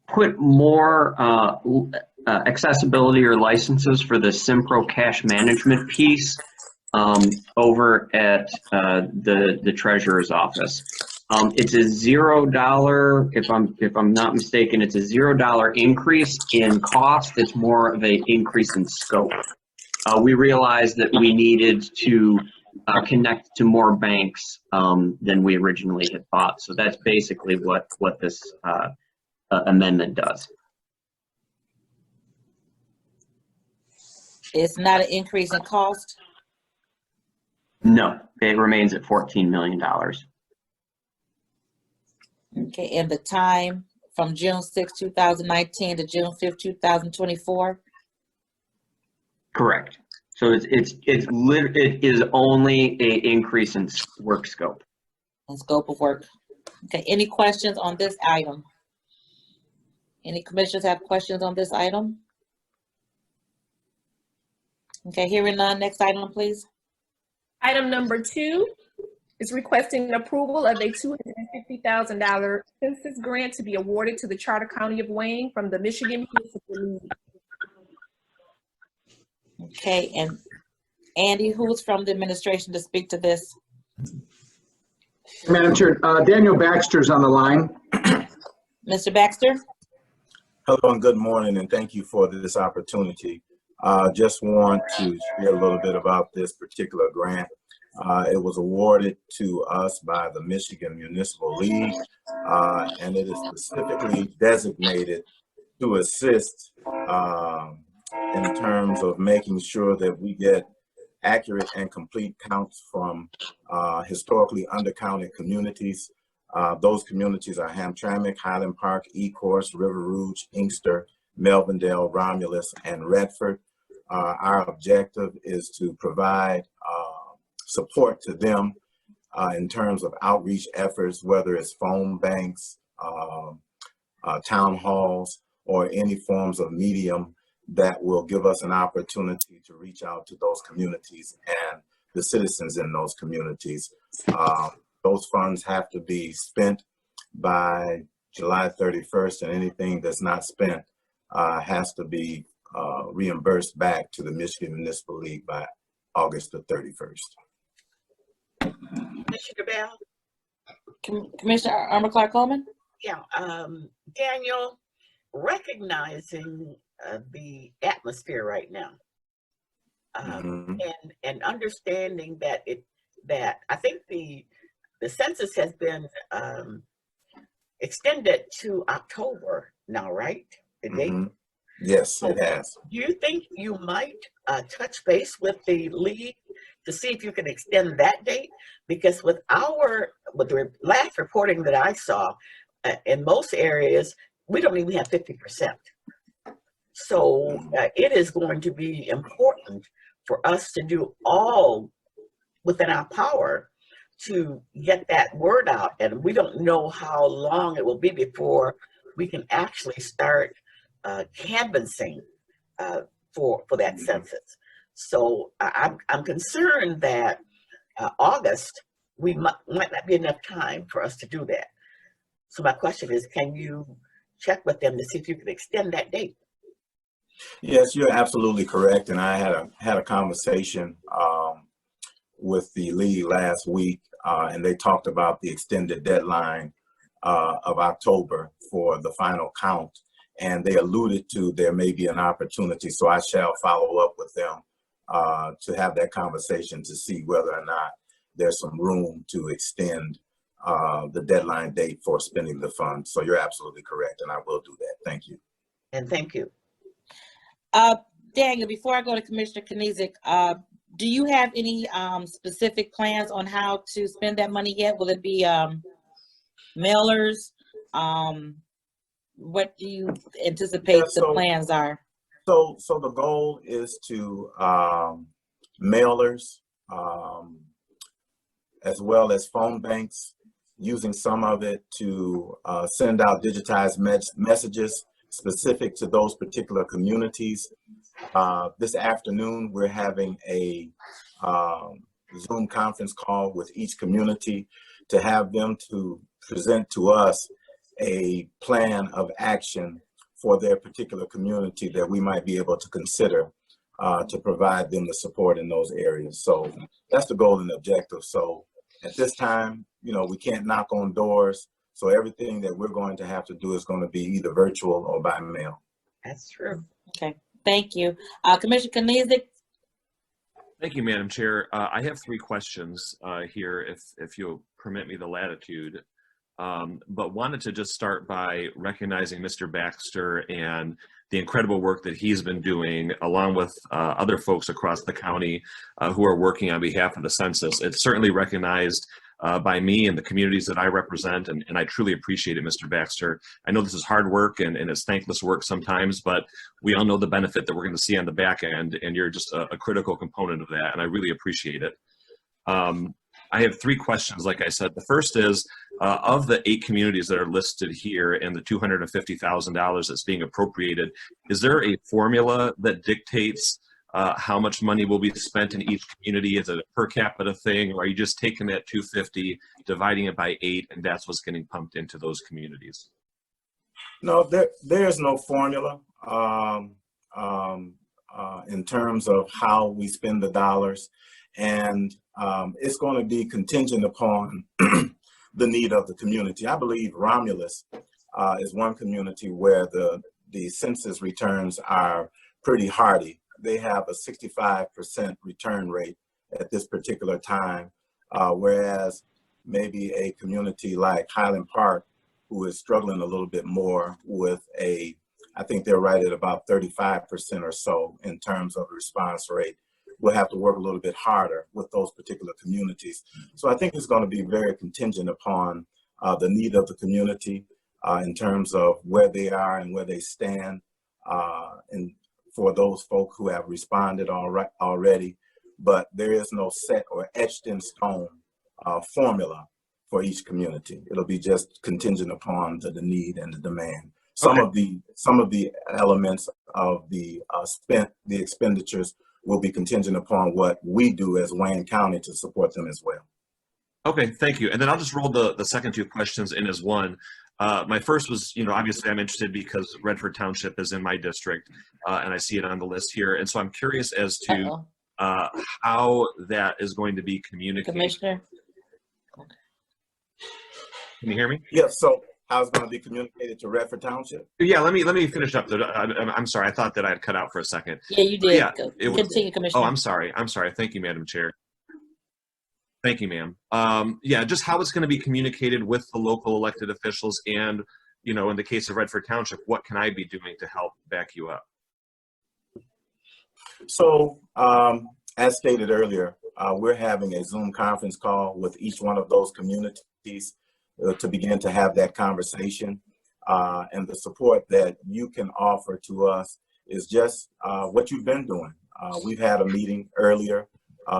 put more accessibility or licenses for the Simpro cash management piece over at the treasurer's office. It's a $0, if I'm not mistaken, it's a $0 increase in cost. It's more of an increase in scope. We realized that we needed to connect to more banks than we originally had thought. So that's basically what this amendment does. It's not an increase in cost? No, it remains at $14 million. Okay, and the time from June 6, 2019 to June 5, 2024? Correct. So it is only an increase in work scope. And scope of work. Okay, any questions on this item? Any commissioners have questions on this item? Okay, hearing none, next item, please. Item number 2 is requesting approval of a $250,000 census grant to be awarded to the Charter County of Wayne from the Michigan Municipal League. Okay, and Andy, who's from the administration to speak to this? Madam Chair, Daniel Baxter's on the line. Mr. Baxter? Hello and good morning, and thank you for this opportunity. Just want to share a little bit about this particular grant. It was awarded to us by the Michigan Municipal League, and it is specifically designated to assist in terms of making sure that we get accurate and complete counts from historically undercounted communities. Those communities are Hamtramck, Highland Park, Ecorse, River Rouge, Inkster, Melvindale, Romulus, and Redford. Our objective is to provide support to them in terms of outreach efforts, whether it's phone banks, town halls, or any forms of medium that will give us an opportunity to reach out to those communities and the citizens in those communities. Those funds have to be spent by July 31st, and anything that's not spent has to be reimbursed back to the Michigan Municipal League by August the 31st. Commissioner Bell? Commissioner Irma Clark Coleman? Yeah, Daniel, recognizing the atmosphere right now, and understanding that I think the census has been extended to October now, right? The date. Yes, it has. Do you think you might touch base with the league to see if you can extend that date? Because with the last reporting that I saw, in most areas, we don't even have 50%. So it is going to be important for us to do all within our power to get that word out. And we don't know how long it will be before we can actually start canvassing for that census. So I'm concerned that August, we might not be enough time for us to do that. So my question is, can you check with them to see if you can extend that date? Yes, you're absolutely correct. And I had a conversation with the league last week, and they talked about the extended deadline of October for the final count. And they alluded to there may be an opportunity. So I shall follow up with them to have that conversation to see whether or not there's some room to extend the deadline date for spending the funds. So you're absolutely correct, and I will do that. Thank you. And thank you. Daniel, before I go to Commissioner Kniezek, do you have any specific plans on how to spend that money yet? Will it be mailers? What do you anticipate the plans are? So the goal is to mailers, as well as phone banks, using some of it to send out digitized messages specific to those particular communities. This afternoon, we're having a Zoom conference call with each community to have them to present to us a plan of action for their particular community that we might be able to consider to provide them the support in those areas. So that's the goal and the objective. So at this time, we can't knock on doors. So everything that we're going to have to do is going to be either virtual or by mail. That's true. Okay, thank you. Commissioner Kniezek. Thank you, Madam Chair. I have 3 questions here, if you'll permit me the latitude. But wanted to just start by recognizing Mr. Baxter and the incredible work that he's been doing, along with other folks across the county who are working on behalf of the census. It's certainly recognized by me and the communities that I represent, and I truly appreciate it, Mr. Baxter. I know this is hard work and it's thankless work sometimes, but we all know the benefit that we're going to see on the back end, and you're just a critical component of that, and I really appreciate it. I have 3 questions, like I said. The first is, of the 8 communities that are listed here and the $250,000 that's being appropriated, is there a formula that dictates how much money will be spent in each community? Is it a per capita thing, or are you just taking that 250, dividing it by 8, and that's what's getting pumped into those communities? No, there's no formula in terms of how we spend the dollars. And it's going to be contingent upon the need of the community. I believe Romulus is one community where the census returns are pretty hardy. They have a 65% return rate at this particular time, whereas maybe a community like Highland Park, who is struggling a little bit more with I think they're right at about 35% or so in terms of the response rate. We'll have to work a little bit harder with those particular communities. So I think it's going to be very contingent upon the need of the community in terms of where they are and where they stand, and for those folk who have responded already. But there is no set or etched in stone formula for each community. It'll be just contingent upon the need and the demand. Some of the elements of the expenditures will be contingent upon what we do as Wayne County to support them as well. Okay, thank you. And then I'll just roll the second 2 questions in as one. My first was, obviously I'm interested because Redford Township is in my district, and I see it on the list here. And so I'm curious as to how that is going to be communicated. Commissioner? Can you hear me? Yes, so how it's going to be communicated to Redford Township? Yeah, let me finish up. I'm sorry, I thought that I'd cut out for a second. Yeah, you did. Yeah, Continue, Commissioner. Oh, I'm sorry. Thank you, Madam Chair. Thank you, ma'am. Yeah, just how it's going to be communicated with the local elected officials, and in the case of Redford Township, what can I be doing to help back you up? So, as stated earlier, we're having a Zoom conference call with each one of those communities to begin to have that conversation. And the support that you can offer to us is just what you've been doing. We've had a meeting earlier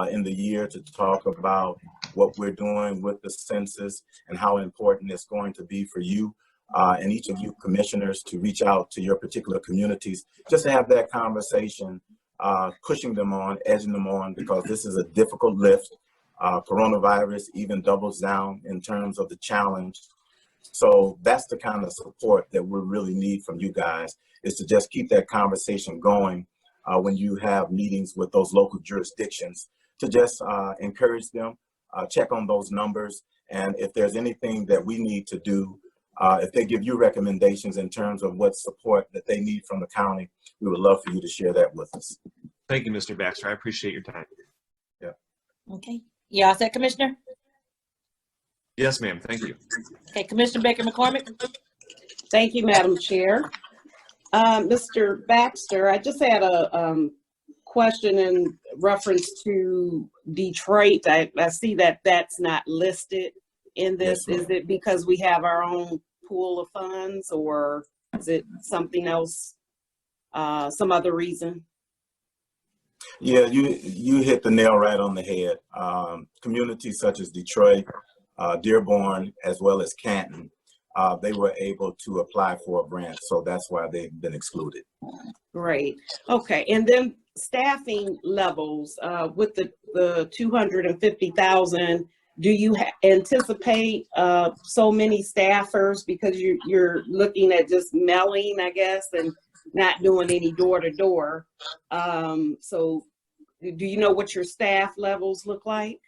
in the year to talk about what we're doing with the census and how important it's going to be for you and each of you commissioners to reach out to your particular communities, just to have that conversation, pushing them on, edging them on, because this is a difficult lift. Coronavirus even doubles down in terms of the challenge. So that's the kind of support that we really need from you guys, is to just keep that conversation going when you have meetings with those local jurisdictions, to just encourage them, check on those numbers. And if there's anything that we need to do, if they give you recommendations in terms of what support that they need from the county, we would love for you to share that with us. Thank you, Mr. Baxter. I appreciate your time. Yeah. Okay. You all set, Commissioner? Yes, ma'am. Thank you. Okay, Commissioner Baker McCormick. Thank you, Madam Chair. Mr. Baxter, I just had a question in reference to Detroit. I see that that's not listed in this. Yes, is it because we have our own pool of funds, or is it something else, some other reason? Yeah, you hit the nail right on the head. Communities such as Detroit, Dearborn, as well as Canton, they were able to apply for a grant, so that's why they've been excluded. Great. Okay, and then staffing levels with the 250,000. Do you anticipate so many staffers, because you're looking at just mailing, I guess, and not doing any door-to-door? So do you know what your staff levels look like?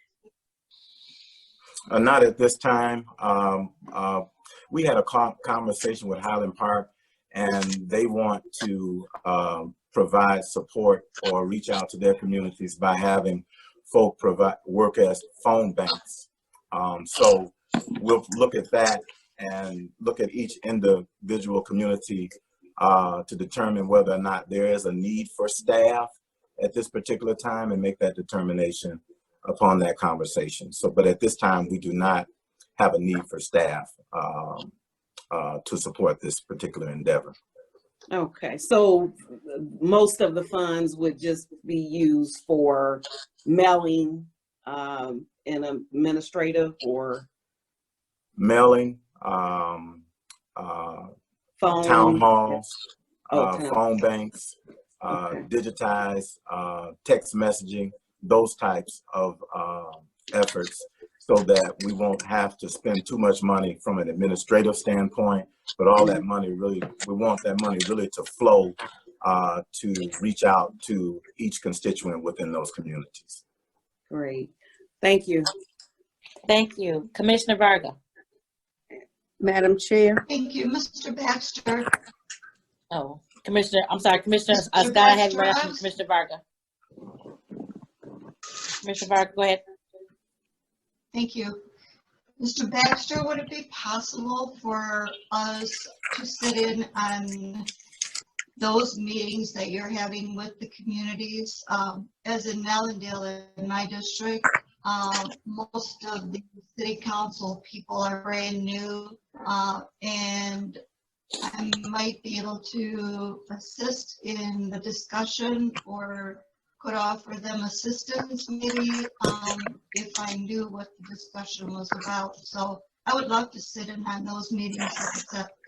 Not at this time. We had a conversation with Highland Park, and they want to provide support or reach out to their communities by having folk work as phone banks. So we'll look at that and look at each individual community to determine whether or not there is a need for staff at this particular time, and make that determination upon that conversation. So, but at this time, we do not have a need for staff to support this particular endeavor. Okay, so most of the funds would just be used for mailing and administrative, or mailing, phone, town halls, town. phone banks, digitized text messaging, those types of efforts, so that we won't have to spend too much money from an administrative standpoint, but all that money really, we want that money really to flow to reach out to each constituent within those communities. Great. Thank you. Thank you. Commissioner Varga. Madam Chair. Thank you, Mr. Baxter. Oh, Commissioner, I'm sorry, Commissioner Mr. Scott, I have you right Baxter, after Commissioner Varga. Commissioner Varga, go ahead. Thank you. Mr. Baxter, would it be possible for us to sit in on those meetings that you're having with the communities? As in Mellendale, in my district, most of the city council people are brand new, and I might be able to assist in the discussion, or could offer them assistance maybe if I knew what the discussion was about. So I would love to sit in on those meetings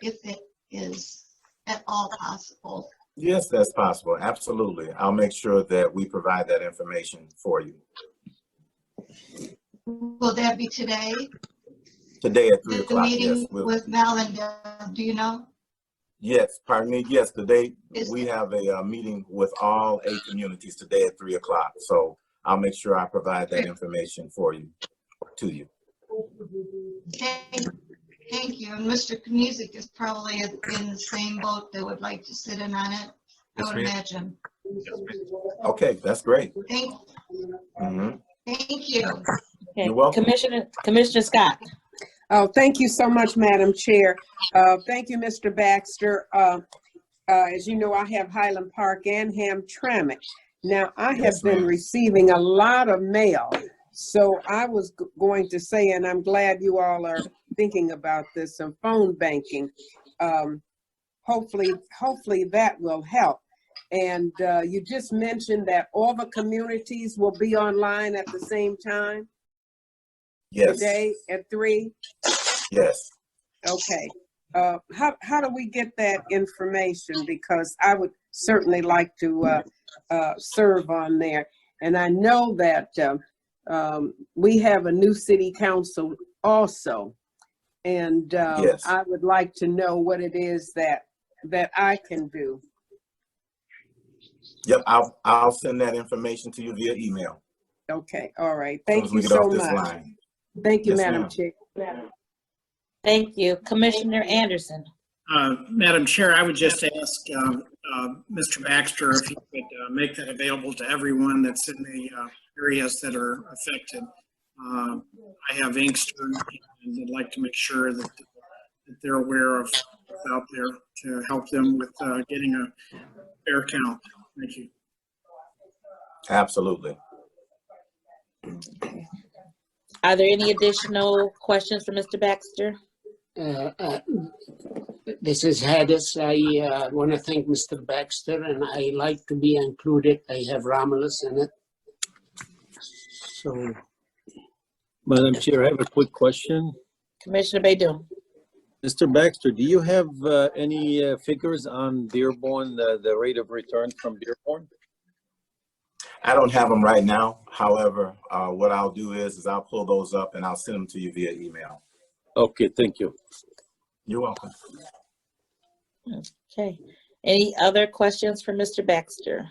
if it is at all possible. Yes, that's possible. Absolutely. I'll make sure that we provide that information for you. Will that be today? Today at 3 The o'clock, meeting yes. with Mellendale, do you know? Yes, pardon me. Yes, today we have a meeting with all 8 communities today at 3 o'clock. So I'll make sure I provide that information for you, to you. Thank you. And Mr. Kniezek is probably in the same boat that would like to sit in on it, I would imagine. Okay, that's great. Thank you. You're welcome. Commissioner Scott. Oh, thank you so much, Madam Chair. Thank you, Mr. Baxter. As you know, I have Highland Park and Hamtramck. Now, I have Yes, been ma'am. receiving a lot of mail. So I was going to say, and I'm glad you all are thinking about this, some phone banking. Hopefully that will help. And you just mentioned that all the communities will be online at the same time Yes, today at 3. yes. Okay. How do we get that information? Because I would certainly like to serve on there. And I know that we have a new city council also. And Yes. I would like to know what it is that I can do. Yep, I'll send that information to you via email. Okay, all right. As soon Thank as you we get so off this much. line. Thank you, Yes, Madam ma'am. Chair. Thank you. Commissioner Anderson. Madam Chair, I would just ask Mr. Baxter if he could make that available to everyone that's in the areas that are affected. I have Inkster, and I'd like to make sure that they're aware of what's out there to help them with getting a fair count. Thank you. Absolutely. Are there any additional questions for Mr. Baxter? This is Hadis. I want to thank Mr. Baxter, and I like to be included. I have Romulus in it. So, Madam Chair, I have a quick question. Commissioner Baydun. Mr. Baxter, do you have any figures on Dearborn, the rate of return from Dearborn? I don't have them right now. However, what I'll do is I'll pull those up and I'll send them to you via email. Okay, thank you. You're welcome. Okay. Any other questions for Mr. Baxter?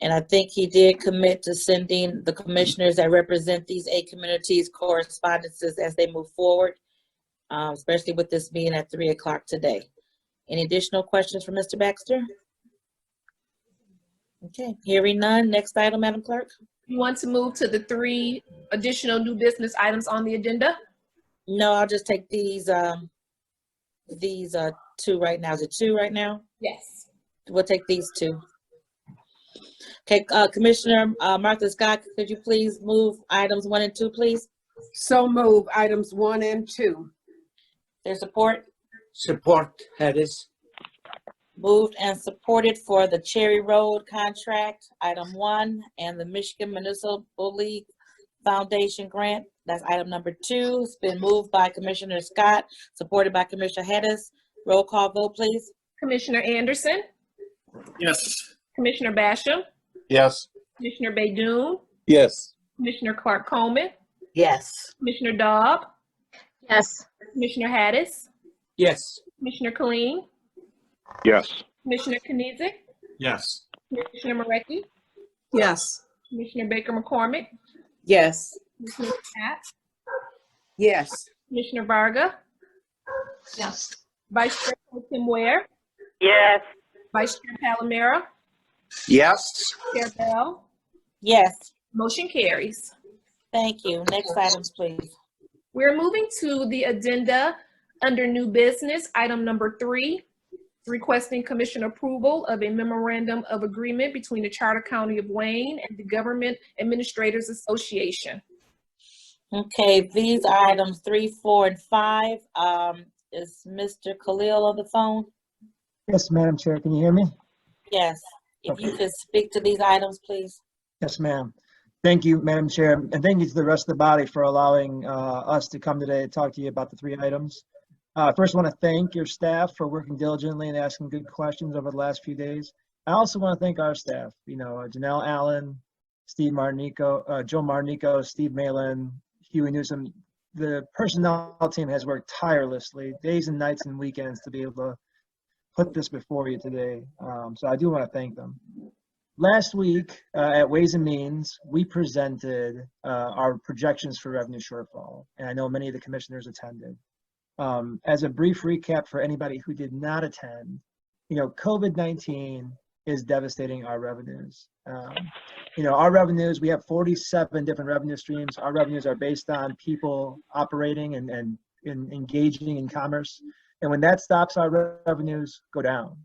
And I think he did commit to sending the commissioners that represent these 8 communities correspondences as they move forward, especially with this meeting at 3 o'clock today. Any additional questions for Mr. Baxter? Okay, hearing none. Next item, Madam Clerk. You want to move to the 3 additional new business items on the agenda? No, I'll just take these 2 right now. Is it 2 right now? Yes. We'll take these 2. Okay, Commissioner Martha Scott, could you please move items 1 and 2, please? So move items 1 and 2. Their support? support, Hadis. Moved and supported for the Cherry Road contract, item 1, and the Michigan Municipal League Foundation grant. That's item number 2. It's been moved by Commissioner Scott, supported by Commissioner Hedges. Roll call vote, please. Commissioner Anderson, Yes. Commissioner Basham, Yes. Commissioner Baydun, Yes. Commissioner Clark Coleman, Yes. Commissioner Dobb, Yes. Commissioner Hadis, Yes. Commissioner Killeen, Yes. Commissioner Knizik, Yes. Commissioner Marecki, Yes. Commissioner Baker McCormick, Yes. Commissioner Pat, Yes. Commissioner Varga, Yes. Vice Chair Pro Tem Ware, Yes. Vice Chair Palomero, Yes. Chair Bell, Yes, motion carries. thank you. Next items, please. We're moving to the agenda under new business, item number 3, requesting commission approval of a memorandum of agreement between the Charter County of Wayne and the Government Administrators Association. Okay, these are items 3, 4, and 5. Is Mr. Khalil on the phone? Yes, Madam Chair, can you hear me? Yes, if you could speak to these items, please. Yes, ma'am. Thank you, Madam Chair, and thank you to the rest of the body for allowing us to come today and talk to you about the 3 items. First, I want to thank your staff for working diligently and asking good questions over the last few days. I also want to thank our staff, Janelle Allen, Steve Marnico, Joe Marnico, Steve Malin, Huey Newsom. The personnel team has worked tirelessly, days and nights and weekends, to be able to put this before you today. So I do want to thank them. Last week at Ways and Means, we presented our projections for revenue shortfall, and I know many of the commissioners attended. As a brief recap for anybody who did not attend, COVID-19 is devastating our revenues. Our revenues, we have 47 different revenue streams. Our revenues are based on people operating and engaging in commerce. And when that stops, our revenues go down.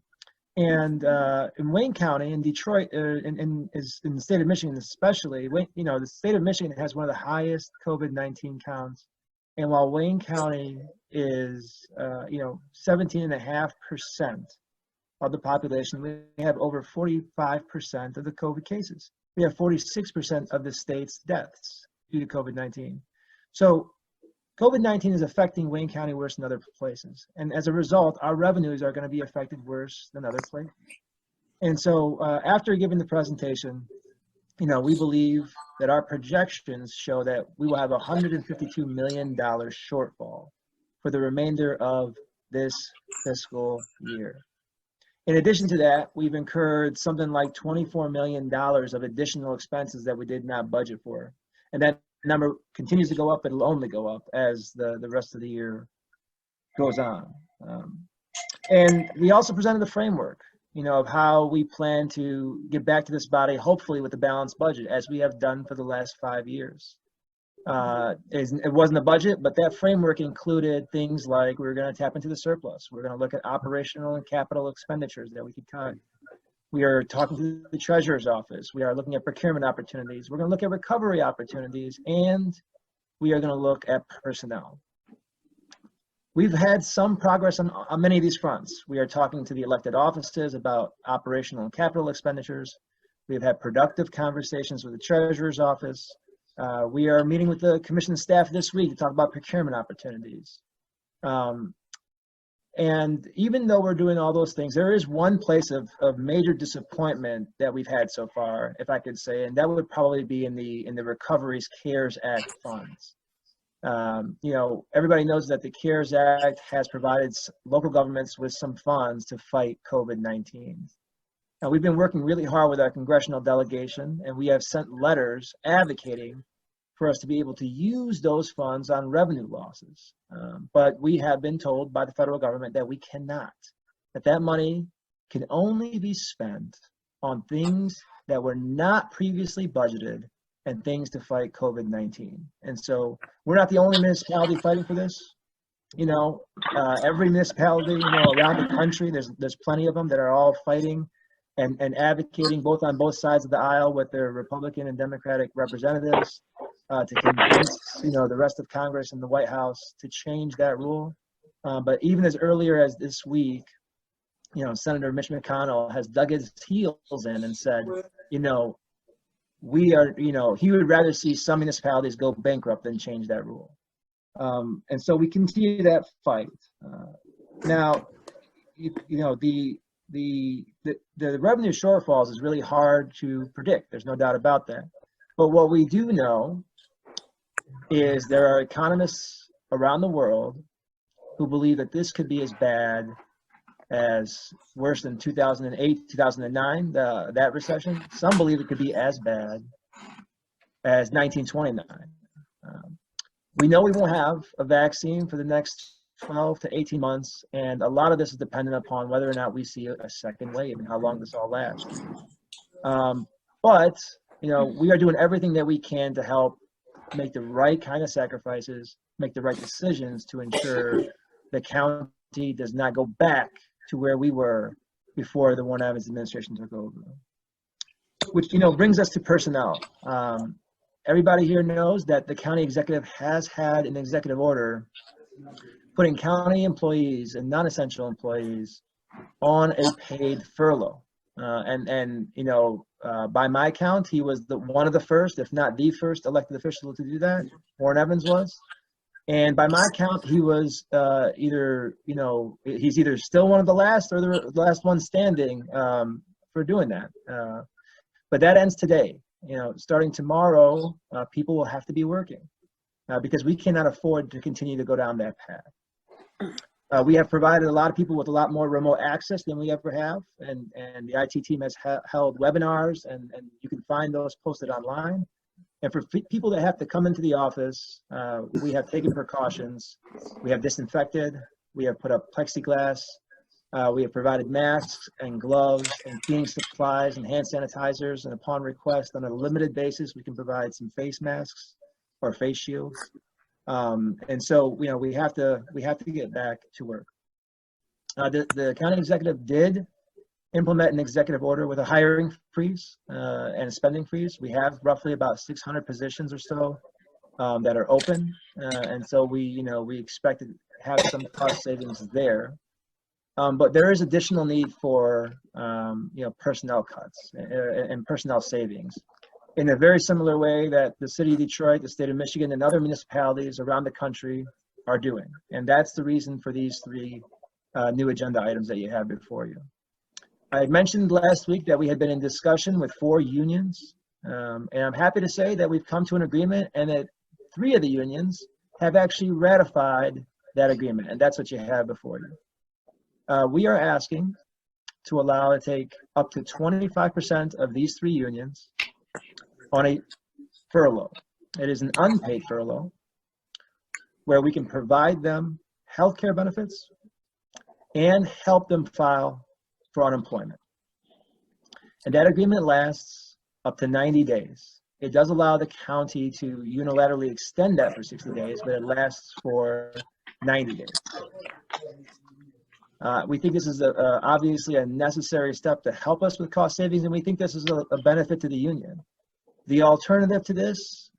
And in Wayne County, in Detroit, in the state of Michigan especially, the state of Michigan has one of the highest COVID-19 counts. And while Wayne County is, 17.5% of the population, we have over 45% of the COVID cases. We have 46% of the state's deaths due to COVID-19. So COVID-19 is affecting Wayne County worse than other places. And as a result, our revenues are going to be affected worse than other places. And so after giving the presentation, we believe that our projections show that we will have a $152 million shortfall for the remainder of this fiscal year. In addition to that, we've incurred something like $24 million of additional expenses that we did not budget for. And that number continues to go up. It'll only go up as the rest of the year goes on. And we also presented the framework, of how we plan to get back to this body, hopefully with a balanced budget, as we have done for the last 5 years. It wasn't a budget, but that framework included things like we're going to tap into the surplus. We're going to look at operational and capital expenditures that we could cut. We are talking to the treasurer's office. We are looking at procurement opportunities. We're going to look at recovery opportunities, and we are going to look at personnel. We've had some progress on many of these fronts. We are talking to the elected offices about operational and capital expenditures. We've had productive conversations with the treasurer's office. We are meeting with the commission staff this week to talk about procurement opportunities. And even though we're doing all those things, there is one place of major disappointment that we've had so far, if I could say, and that would probably be in the Recovery's CARES Act funds. Everybody knows that the CARES Act has provided local governments with some funds to fight COVID-19. Now, we've been working really hard with our congressional delegation, and we have sent letters advocating for us to be able to use those funds on revenue losses. But we have been told by the federal government that we cannot, that money can only be spent on things that were not previously budgeted and things to fight COVID-19. And so we're not the only municipality fighting for this. Every municipality, around the country, there's plenty of them that are all fighting and advocating on both sides of the aisle with their Republican and Democratic representatives to convince, the rest of Congress and the White House to change that rule. But even as earlier as this week, Senator Mitch McConnell has dug his heels in and said, he would rather see some municipalities go bankrupt than change that rule. And so we continue that fight. Now, the revenue shortfalls is really hard to predict. There's no doubt about that. But what we do know is there are economists around the world who believe that this could be as bad as worse than 2008, 2009, that recession. Some believe it could be as bad as 1929. We know we won't have a vaccine for the next 12 to 18 months, and a lot of this is dependent upon whether or not we see a second wave and how long this all lasts. But we are doing everything that we can to help make the right kind of sacrifices, make the right decisions to ensure the county does not go back to where we were before the Warren Evans administration took over. Which brings us to personnel. Everybody here knows that the county executive has had an executive order putting county employees and non-essential employees on a paid furlough. By my count, he was one of the first, if not the first, elected official to do that. Warren Evans was. And by my count, he was he's either still one of the last or the last one standing for doing that. But that ends today. Starting tomorrow, people will have to be working because we cannot afford to continue to go down that path. We have provided a lot of people with a lot more remote access than we ever have, and the IT team has held webinars, and you can find those posted online. And for people that have to come into the office, we have taken precautions. We have disinfected, we have put up plexiglass, we have provided masks and gloves and cleaning supplies and hand sanitizers, and upon request, on a limited basis, we can provide some face masks or face shields. And so, we have to get back to work. The county executive did implement an executive order with a hiring freeze and a spending freeze. We have roughly about 600 positions or so that are open, and so we expect to have some cost savings there. But there is additional need for personnel cuts and personnel savings in a very similar way that the city of Detroit, the state of Michigan, and other municipalities around the country are doing. And that's the reason for these three new agenda items that you have before you. I mentioned last week that we had been in discussion with 4 unions, and I'm happy to say that we've come to an agreement and that 3 of the unions have actually ratified that agreement, and that's what you have before you. We are asking to allow to take up to 25% of these 3 unions on a furlough. It is an unpaid furlough where we can provide them health care benefits and help them file for unemployment. And that agreement lasts up to 90 days. It does allow the county to unilaterally extend that for 60 days, but it lasts for 90 days. We think this is obviously a necessary step to help us with cost savings, and we think this is a benefit to the union. The alternative to this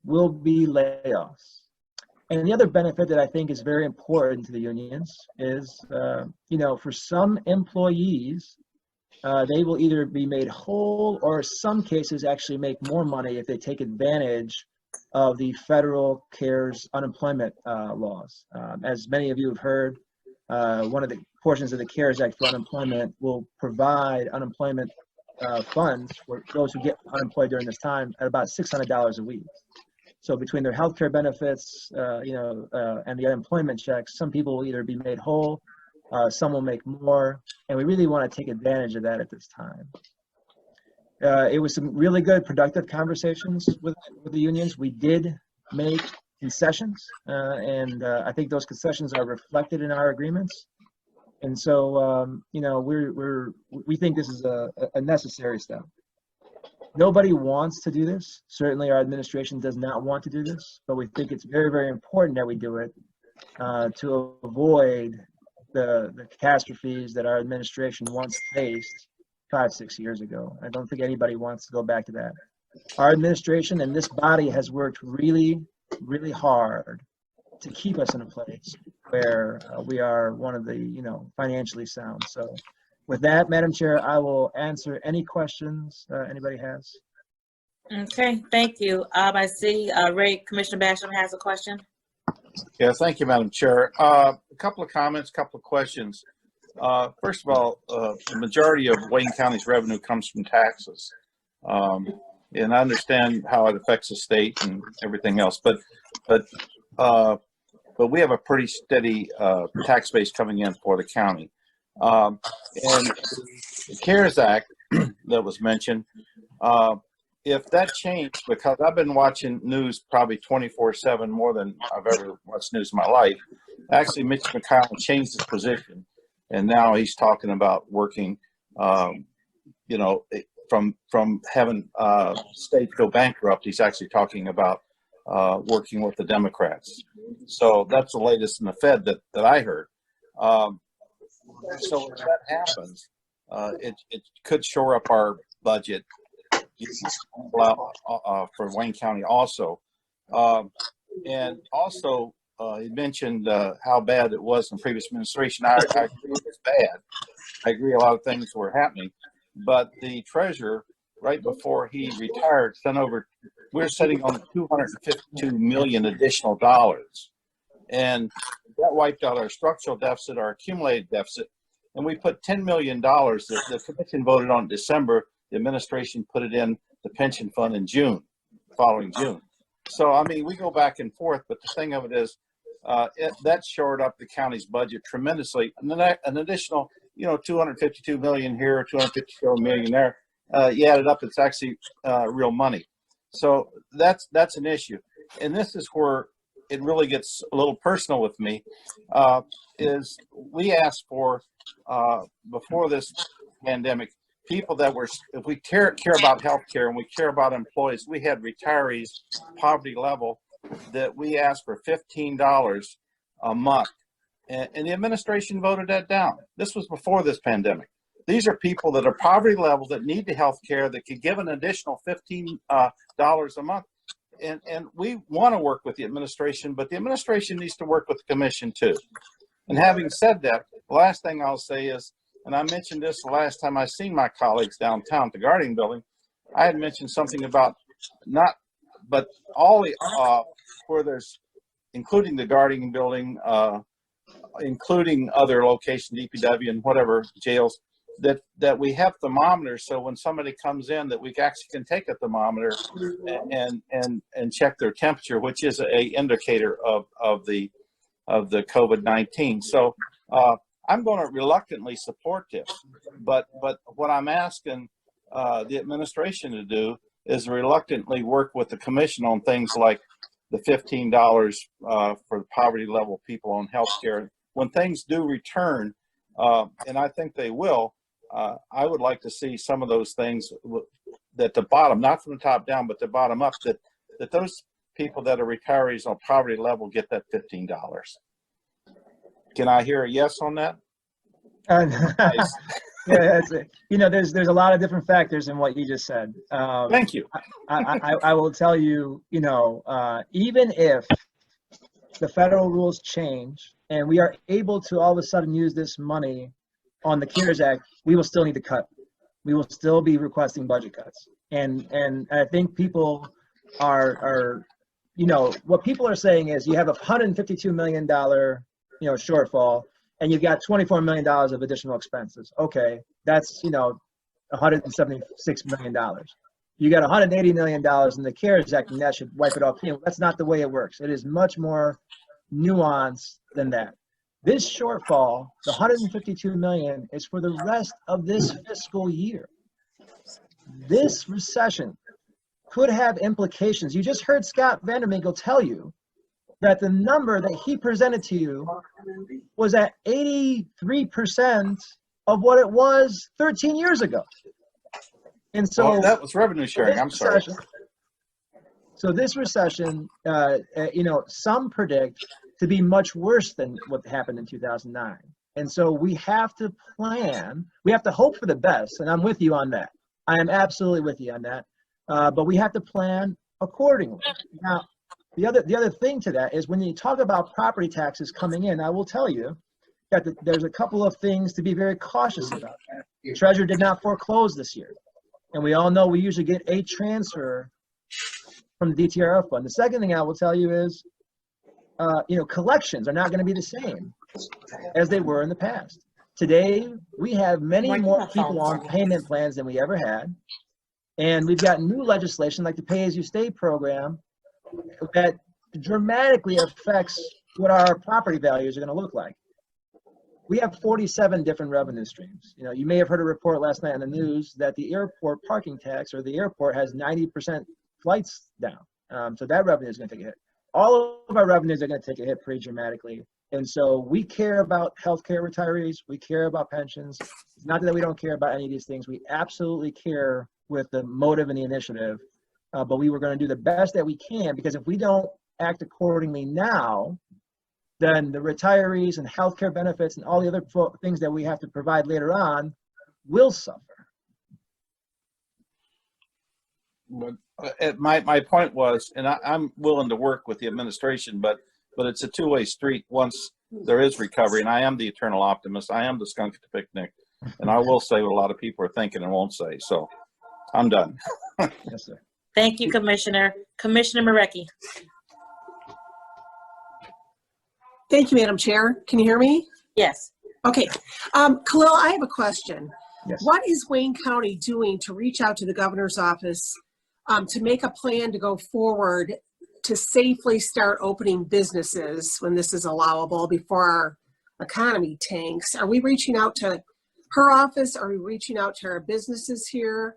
will be layoffs. And the other benefit that I think is very important to the unions is, for some employees, they will either be made whole or in some cases actually make more money if they take advantage of the federal CARES unemployment laws. As many of you have heard, one of the portions of the CARES Act for unemployment will provide unemployment funds for those who get unemployed during this time at about $600 a week. So between their health care benefits, and the unemployment checks, some people will either be made whole, some will make more, and we really want to take advantage of that at this time. It was some really good, productive conversations with the unions. We did make concessions, and I think those concessions are reflected in our agreements. And so, we think this is a necessary step. Nobody wants to do this. Certainly our administration does not want to do this, but we think it's very, very important that we do it to avoid the catastrophes that our administration once faced 5-6 years ago. I don't think anybody wants to go back to that. Our administration and this body has worked really, really hard to keep us in a place where we are one of the, financially sound. So with that, Madam Chair, I will answer any questions anybody has. Okay, thank you. I see Commissioner Basham has a question. Yeah, thank you, Madam Chair. A couple of comments, couple of questions. First of all, the majority of Wayne County's revenue comes from taxes. And I understand how it affects the state and everything else, but we have a pretty steady tax base coming in for the county. And the CARES Act that was mentioned, if that changed, because I've been watching news probably 24/7 more than I've ever watched news in my life. Actually, Mitch McConnell changed his position, and now he's talking about working, from having states go bankrupt. He's actually talking about working with the Democrats. So that's the latest in the Fed that I heard. So if that happens, it could shore up our budget for Wayne County also. And also, he mentioned how bad it was in the previous administration. I agree it was bad. I agree a lot of things were happening. But the treasurer, right before he retired, we're sitting on $252 million additional dollars. And that wiped out our structural deficit, our accumulated deficit. And we put $10 million that the commission voted on in December. The administration put it in the pension fund in June, following June. So, I mean, we go back and forth, but the thing of it is, that shored up the county's budget tremendously. And then an additional, $252 million here, $254 million there. You add it up, it's actually real money. So that's an issue. And this is where it really gets a little personal with me, is we asked for, before this pandemic, people that were, if we care about healthcare and we care about employees, we had retirees, poverty level, that we asked for $15 a month. And the administration voted that down. This was before this pandemic. These are people that are poverty level that need the health care that could give an additional $15 a month. And we want to work with the administration, but the administration needs to work with the commission too. And having said that, the last thing I'll say is, and I mentioned this the last time I seen my colleagues downtown at the Guardian Building, I had mentioned something about but all the, where there's, including the Guardian Building, including other locations, DPW and whatever jails, that we have thermometers, so when somebody comes in, that we actually can take a thermometer and check their temperature, which is a indicator of the COVID-19. So I'm going to reluctantly support this, but what I'm asking the administration to do is reluctantly work with the commission on things like the $15 for the poverty level people on health care. When things do return, and I think they will, I would like to see some of those things that the bottom, not from the top down, but the bottom up, that those people that are retirees on poverty level get that $15. Can I hear a yes on that? Nice. Yeah, that's it. You know, there's a lot of different factors in what you just said. Thank you. I will tell you, you know, even if the federal rules change and we are able to all of a sudden use this money on the CARES Act, we will still need to cut. We will still be requesting budget cuts. And I think people are, you know, what people are saying is you have a $152 million, you know, shortfall, and you've got $24 million of additional expenses. Okay, that's, you know, $176 million. You got $180 million in the CARES Act, and that should wipe it off. You know, that's not the way it works. It is much more nuanced than that. This shortfall, the $152 million, is for the rest of this fiscal year. This recession could have implications. You just heard Scott Vanderminkle tell you that the number that he presented to you was at 83% of what it was 13 years ago. And so that was revenue sharing. I'm sorry. So this recession, you know, some predict to be much worse than what happened in 2009. And so we have to plan, we have to hope for the best. And I'm with you on that. I am absolutely with you on that. But we have to plan accordingly. Now, the other thing to that is when you talk about property taxes coming in, I will tell you that there's a couple of things to be very cautious about. The Treasurer did not foreclose this year. And we all know we usually get a transfer from the DTRF fund. The second thing I will tell you is, you know, collections are not going to be the same as they were in the past. Today, we have many more people on payment plans than we ever had. And we've got new legislation like the Pay-As-You-Stay program that dramatically affects what our property values are going to look like. We have 47 different revenue streams. You know, you may have heard a report last night on the news that the airport parking tax, or the airport, has 90% flights down. So that revenue is going to take a hit. All of our revenues are going to take a hit pretty dramatically. And so we care about healthcare retirees. We care about pensions. It's not that we don't care about any of these things. We absolutely care with the motive and the initiative. But we were going to do the best that we can, because if we don't act accordingly now, then the retirees and healthcare benefits and all the other things that we have to provide later on will suffer. My point was, and I'm willing to work with the administration, but it's a two-way street once there is recovery, and I am the eternal optimist. I am the skunk at the picnic, and I will say what a lot of people are thinking and won't say. So I'm done. Yes, sir. Thank you, Commissioner. Commissioner Marecki. Thank you, Madam Chair. Can you hear me? Yes. Okay. Khalil, I have a question. Yes. What is Wayne County doing to reach out to the governor's office to make a plan to go forward to safely start opening businesses when this is allowable before our economy tanks? Are we reaching out to her office? Are we reaching out to our businesses here?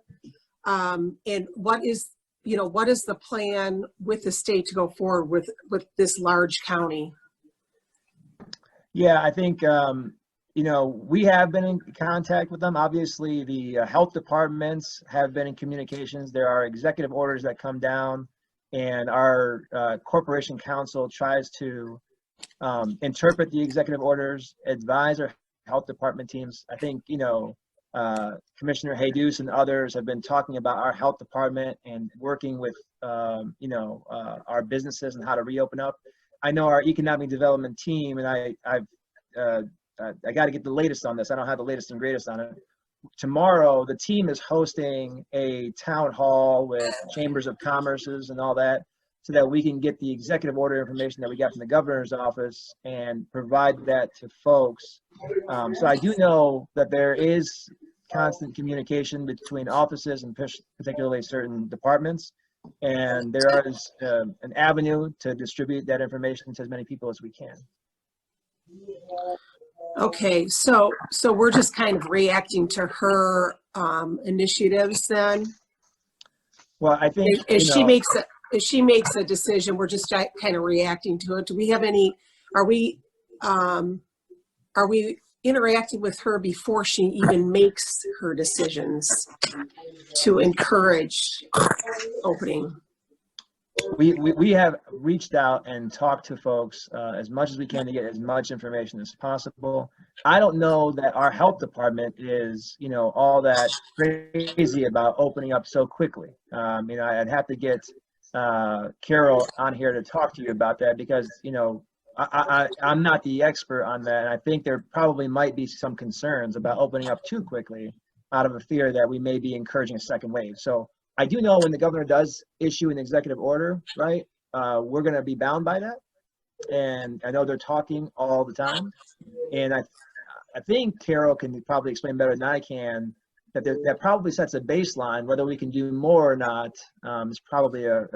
And what is the plan with the state to go forward with this large county? Yeah, I think, you know, we have been in contact with them. Obviously, the health departments have been in communications. There are executive orders that come down, and our corporation counsel tries to interpret the executive orders, advise our health department teams. I think, you know, Commissioner Jesus and others have been talking about our health department and working with, our businesses and how to reopen up. I know our economic development team, and I got to get the latest on this. I don't have the latest and greatest on it. Tomorrow, the team is hosting a town hall with chambers of commerces and all that, so that we can get the executive order information that we got from the governor's office and provide that to folks. So I do know that there is constant communication between offices and particularly certain departments. And there is an avenue to distribute that information to as many people as we can. Okay, so we're just kind of reacting to her initiatives then? Well, I think if she makes a decision, we're just kind of reacting to it. Do we have any, are we interacting with her before she even makes her decisions to encourage opening? We have reached out and talked to folks as much as we can to get as much information as possible. I don't know that our health department is, all that crazy about opening up so quickly. I'd have to get Carol on here to talk to you about that because, I'm not the expert on that. And I think there probably might be some concerns about opening up too quickly out of a fear that we may be encouraging a second wave. So I do know when the governor does issue an executive order, right, we're going to be bound by that. And I know they're talking all the time. And I think Carol can probably explain better than I can that probably sets a baseline. Whether we can do more or not is probably a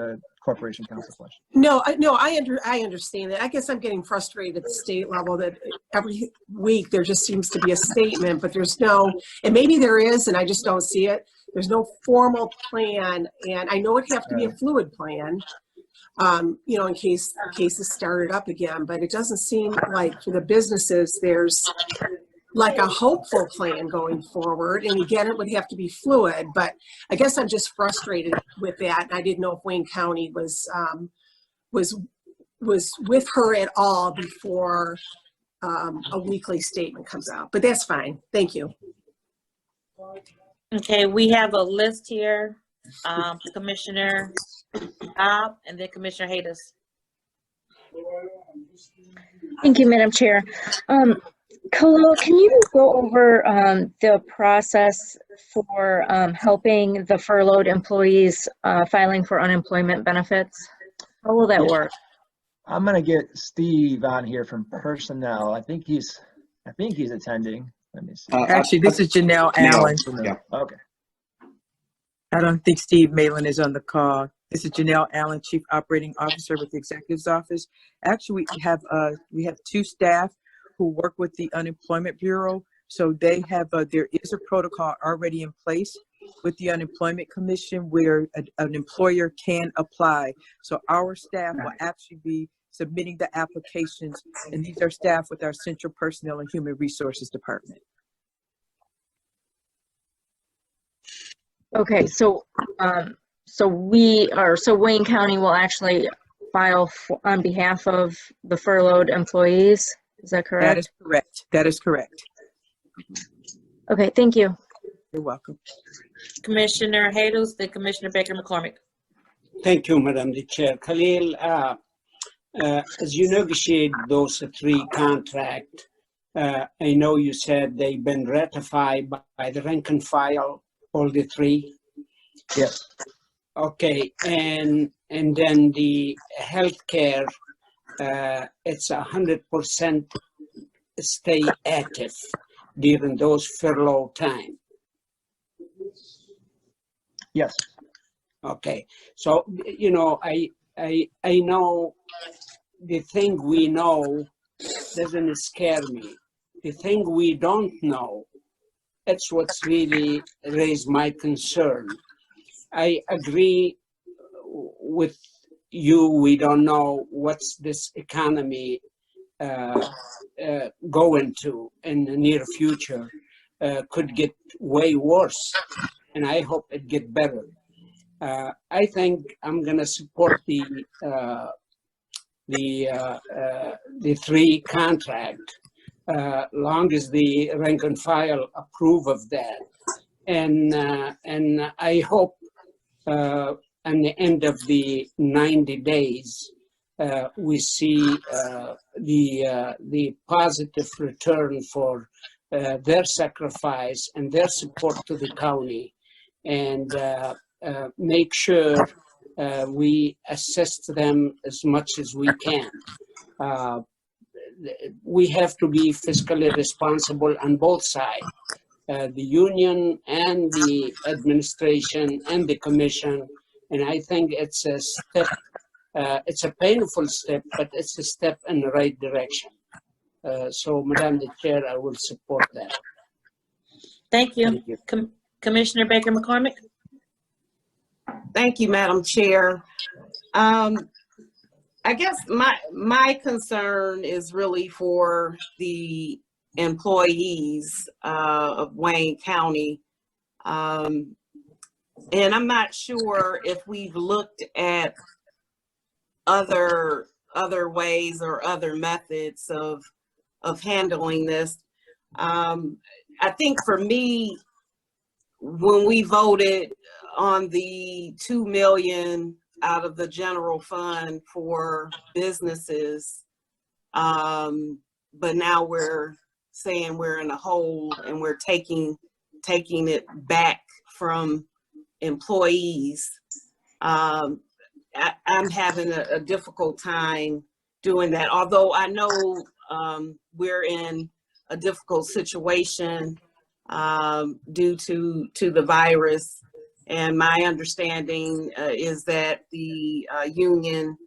corporation council question. No, I understand that. I guess I'm getting frustrated at the state level that every week there just seems to be a statement, but there's no, and maybe there is, and I just don't see it. There's no formal plan, and I know it'd have to be a fluid plan, in case cases started up again, but it doesn't seem like for the businesses there's like a hopeful plan going forward. And again, it would have to be fluid, but I guess I'm just frustrated with that. And I didn't know if Wayne County was with her at all before a weekly statement comes out, but that's fine. Thank you. Okay, we have a list here. Commissioner Cobb and then Commissioner Hayes. Thank you, Madam Chair. Khalil, can you go over the process for helping the furloughed employees filing for unemployment benefits? How will that work? I'm going to get Steve on here from personnel. I think he's attending. Let me see. Actually, this is Janelle Allen. Yeah. Okay. I don't think Steve Malin is on the call. This is Janelle Allen, Chief Operating Officer with the Executive's Office. Actually, we have two staff who work with the Unemployment Bureau. So they have, there is a protocol already in place with the Unemployment Commission where an employer can apply. So our staff will actually be submitting the applications, and these are staff with our Central Personnel and Human Resources Department. Okay, so Wayne County will actually file on behalf of the furloughed employees. Is that correct? That is correct. That is correct. Okay, thank you. You're welcome. Commissioner Hayes, then Commissioner Baker McCormick. Thank you, Madam Chair. Khalil, as you negotiate those three contracts, I know you said they've been ratified by the rank and file, all the three? Yes. Okay, and then the healthcare, it's 100% stay active during those furlough time. Yes. Okay, so I know the thing we know doesn't scare me. The thing we don't know, that's what's really raised my concern. I agree with you. We don't know what's this economy going to in the near future. Could get way worse, and I hope it get better. I think I'm gonna support the three contract long as the rank and file approve of that. And I hope at the end of the 90 days, we see the positive return for their sacrifice and their support to the county, and make sure we assist them as much as we can. We have to be fiscally responsible on both sides, the union and the administration and the commission. And I think it's a step, it's a painful step, but it's a step in the right direction. So, Madam the Chair, I will support that. Thank you. Thank you. Commissioner Baker McCormick. Thank you, Madam Chair. I guess my concern is really for the employees of Wayne County. And I'm not sure if we've looked at other ways or other methods of handling this. I think for me, when we voted on the $2 million out of the general fund for businesses, but now we're saying we're in a hole and we're taking it back from employees. I'm having a difficult time doing that, although I know we're in a difficult situation due to the virus. And my understanding is that the union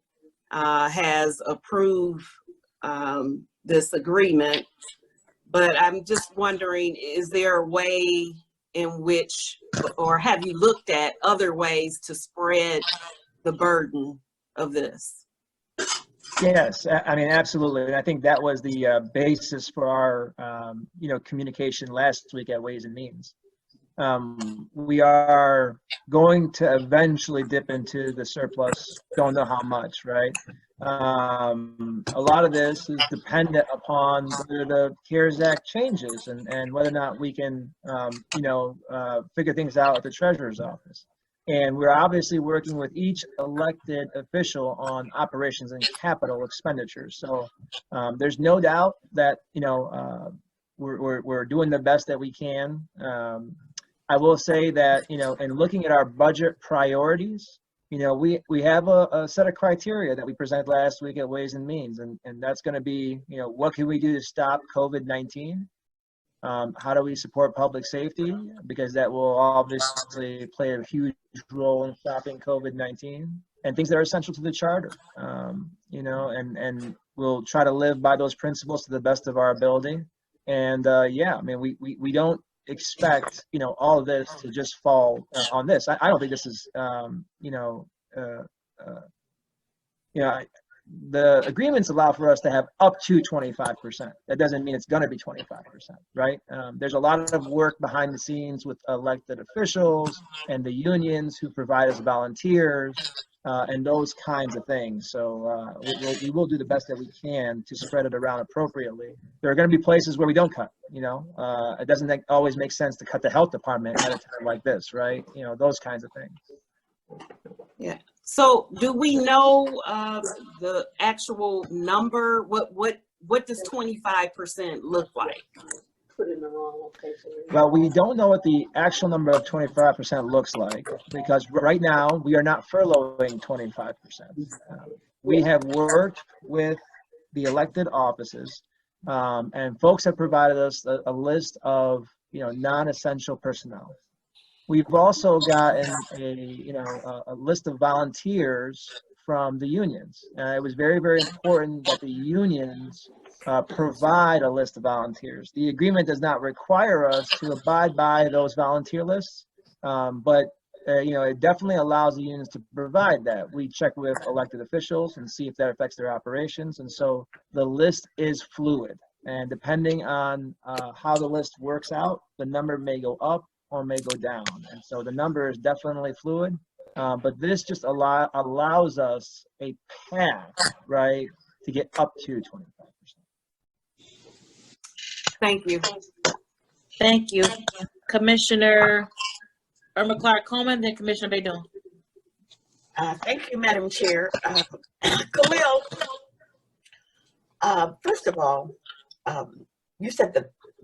has approved this agreement. But I'm just wondering, is there a way in which, or have you looked at other ways to spread the burden of this? Yes, I mean, absolutely. And I think that was the basis for our, communication last week at Ways and Means. We are going to eventually dip into the surplus, don't know how much, right? A lot of this is dependent upon whether the CARES Act changes and whether or not we can, figure things out at the Treasurer's office. And we're obviously working with each elected official on operations and capital expenditures. So there's no doubt that, we're doing the best that we can. I will say that, in looking at our budget priorities, we have a set of criteria that we presented last week at Ways and Means, and that's going to be, what can we do to stop COVID-19? How do we support public safety? Because that will obviously play a huge role in stopping COVID-19, and things that are essential to the charter, and we'll try to live by those principles to the best of our ability. And we don't expect, all of this to just fall on this. I don't think this is, the agreements allow for us to have up to 25%. That doesn't mean it's going to be 25%, right? There's a lot of work behind the scenes with elected officials and the unions who provide us volunteers and those kinds of things. So we will do the best that we can to spread it around appropriately. There are going to be places where we don't cut, it doesn't always make sense to cut the health department at a time like this, right? Those kinds of things. Yeah. So do we know the actual number? What does 25% look like? Put in the wrong location. Well, we don't know what the actual number of 25% looks like, because right now we are not furloughing 25%. We have worked with the elected offices, and folks have provided us a list of non-essential personnel. We've also gotten a list of volunteers from the unions. It was very, very important that the unions provide a list of volunteers. The agreement does not require us to abide by those volunteer lists, but it definitely allows the unions to provide that. We check with elected officials and see if that affects their operations. And so the list is fluid. And depending on how the list works out, the number may go up or may go down. And so the number is definitely fluid, but this just allows us a path, right, to get up to 25%. Thank you. Thank you. Commissioner Irma Clark Coleman, then Commissioner Baydun. Thank you, Madam Chair. Khalil, first of all, you said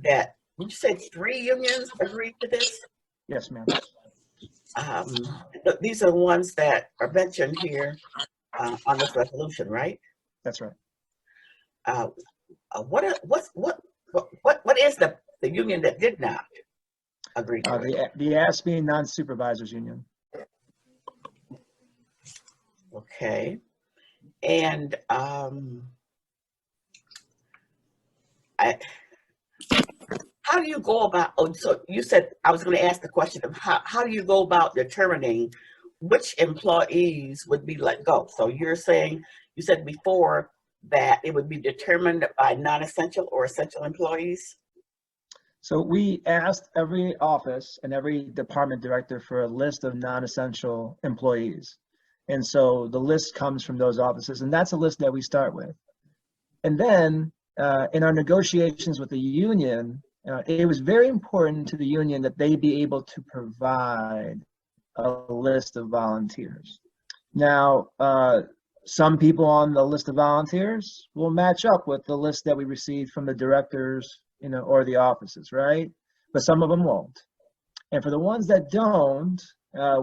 that did you say 3 unions agreed to this? Yes, ma'am. These are the ones that are mentioned here on this resolution, right? That's right. What is the union that did not agree to it? The ASME non-supervisors union. Okay. And how do you go about, so you said, I was going to ask the question of how do you go about determining which employees would be let go? So you're saying, you said before that it would be determined by non-essential or essential employees? So we asked every office and every department director for a list of non-essential employees. And so the list comes from those offices, and that's a list that we start with. And then in our negotiations with the union, it was very important to the union that they be able to provide a list of volunteers. Now, some people on the list of volunteers will match up with the list that we received from the directors, or the offices, right? But some of them won't. And for the ones that don't,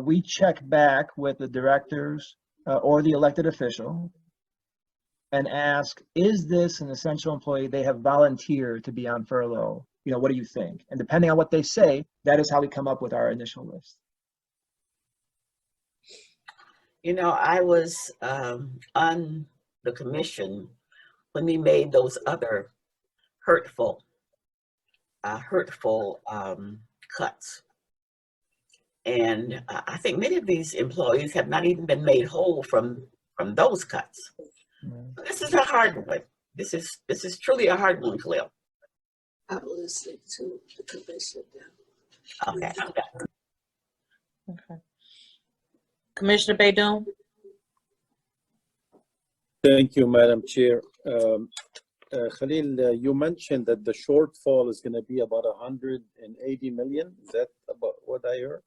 we check back with the directors or the elected official and ask, is this an essential employee? They have volunteered to be on furlough. What do you think? And depending on what they say, that is how we come up with our initial list. I was on the commission when we made those other hurtful cuts. And I think many of these employees have not even been made whole from those cuts. This is a hard one. This is truly a hard one, Khalil. I'm listening to the commission now. Okay. Commissioner Baydun. Thank you, Madam Chair. Khalil, you mentioned that the shortfall is going to be about 180 million. Is that about what I heard?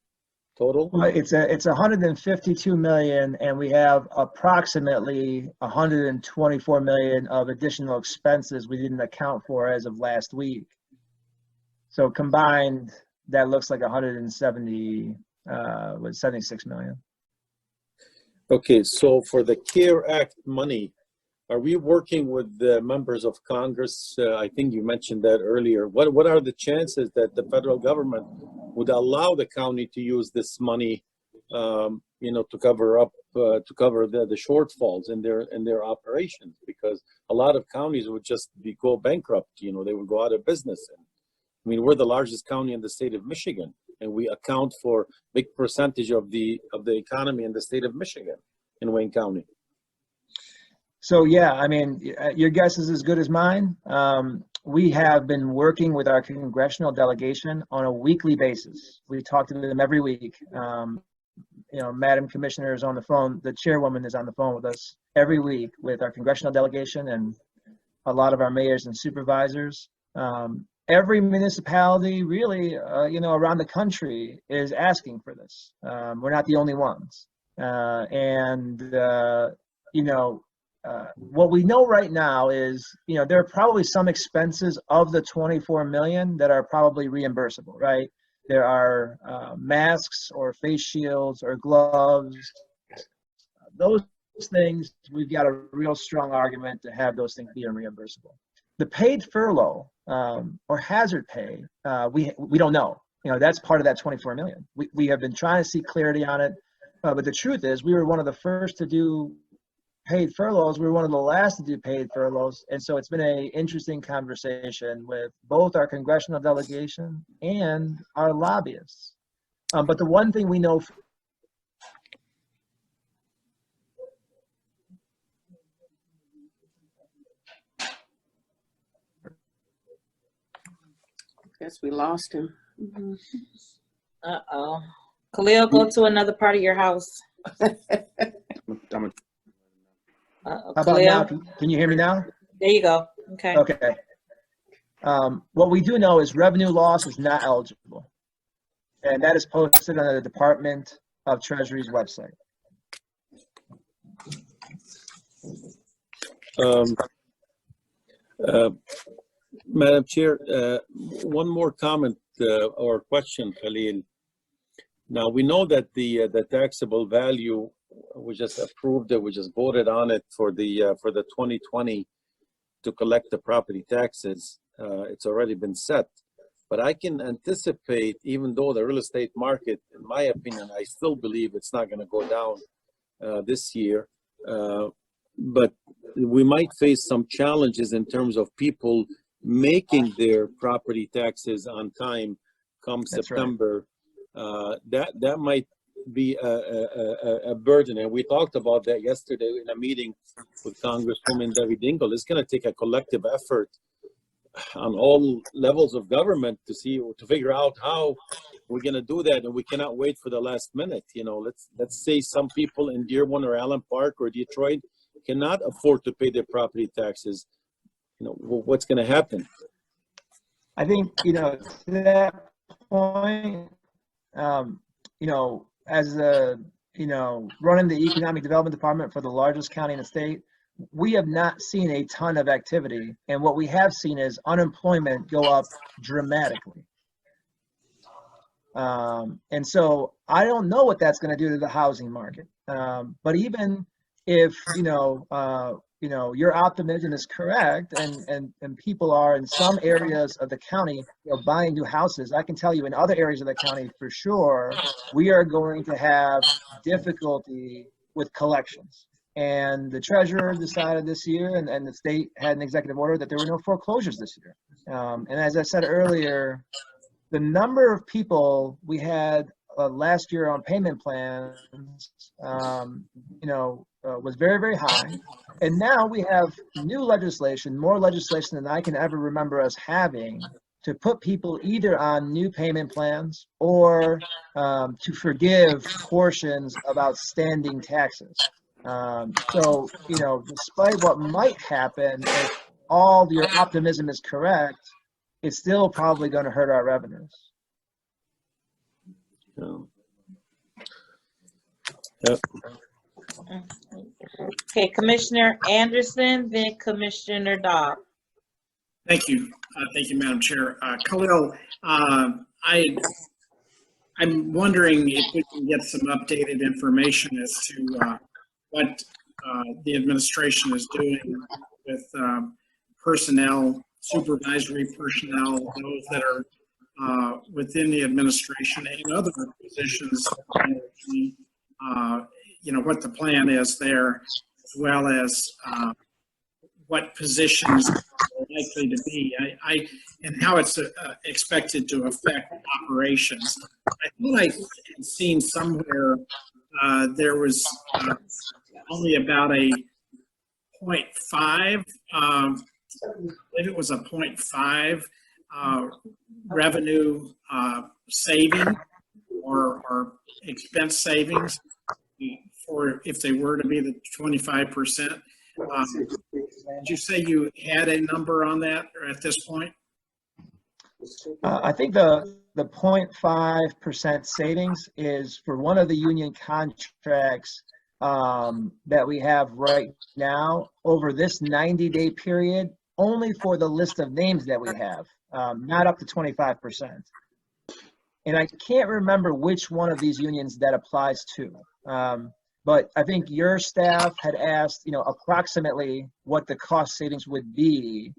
Total? Well, it's 152 million, and we have approximately 124 million of additional expenses we didn't account for as of last week. So combined, that looks like 76 million. Okay, so for the CARE Act money, are we working with the members of Congress? I think you mentioned that earlier. What are the chances that the federal government would allow the county to use this money, to cover up, to cover the shortfalls in their operations? Because a lot of counties would just go bankrupt. They would go out of business. We're the largest county in the state of Michigan, and we account for a big percentage of the economy in the state of Michigan, in Wayne County. So yeah, your guess is as good as mine. We have been working with our congressional delegation on a weekly basis. We talk to them every week. Madam Commissioner is on the phone. The chairwoman is on the phone with us every week with our congressional delegation and a lot of our mayors and supervisors. Every municipality really, around the country is asking for this. We're not the only ones. What we know right now is, there are probably some expenses of the 24 million that are probably reimbursable, right? There are masks or face shields or gloves. Those things, we've got a real strong argument to have those things be reimbursable. The paid furlough or hazard pay, we don't know. That's part of that 24 million. We have been trying to see clarity on it, but the truth is we were one of the first to do paid furloughs. We were one of the last to do paid furloughs. And so it's been an interesting conversation with both our congressional delegation and our lobbyists. But the one thing we know Guess we lost him. Uh-oh. Khalil, go to another part of your house. How about now? Can you hear me now? There you go. Okay. Okay. What we do know is revenue loss is not eligible. And that is posted on the Department of Treasury's website. Madam Chair, one more comment or question, Khalil. Now, we know that the taxable value, we just approved it, we just voted on it for the 2020 to collect the property taxes. It's already been set. But I can anticipate, even though the real estate market, in my opinion, I still believe it's not going to go down this year. But we might face some challenges in terms of people making their property taxes on time come That's September. That might be a burden. And we talked about that yesterday in a meeting with Congresswoman Debbie Dingell. It's going to take a collective effort on all levels of government to figure out how we're going to do that, and we cannot wait for the last minute. You know, let's say some people in Dearborn or Allen Park or Detroit cannot afford to pay their property taxes. You know, what's going to happen? I think, you know, to that point, you know, as running the economic development department for the largest county in the state, we have not seen a ton of activity. And what we have seen is unemployment go up dramatically. And so I don't know what that's going to do to the housing market. But even if, your optimism is correct and people are in some areas of the county, buying new houses, I can tell you in other areas of the county for sure, we are going to have difficulty with collections. And the treasurer decided this year, and the state had an executive order that there were no foreclosures this year. And as I said earlier, the number of people we had last year on payment plans, was very, very high. And now we have new legislation, more legislation than I can ever remember us having, to put people either on new payment plans or to forgive portions of outstanding taxes. So, despite what might happen, if all your optimism is correct, it's still probably going to hurt our revenues. Yep. Okay, Commissioner Anderson, then Commissioner Dodd. Thank you. Thank you, Madam Chair. Khalil, I'm wondering if we can get some updated information as to what the administration is doing with personnel, supervisory personnel, those that are within the administration and other positions, what the plan is there, as well as what positions are likely to be, and how it's expected to affect operations. I thought I had seen somewhere there was only about a 0.5, I believe it was a 0.5 revenue saving or expense savings for if they were to be the 25%. Did you say you had a number on that at this point? I think the 0.5% savings is for one of the union contracts that we have right now over this 90-day period, only for the list of names that we have, not up to 25%. And I can't remember which one of these unions that applies to. But I think your staff had asked, approximately what the cost savings would be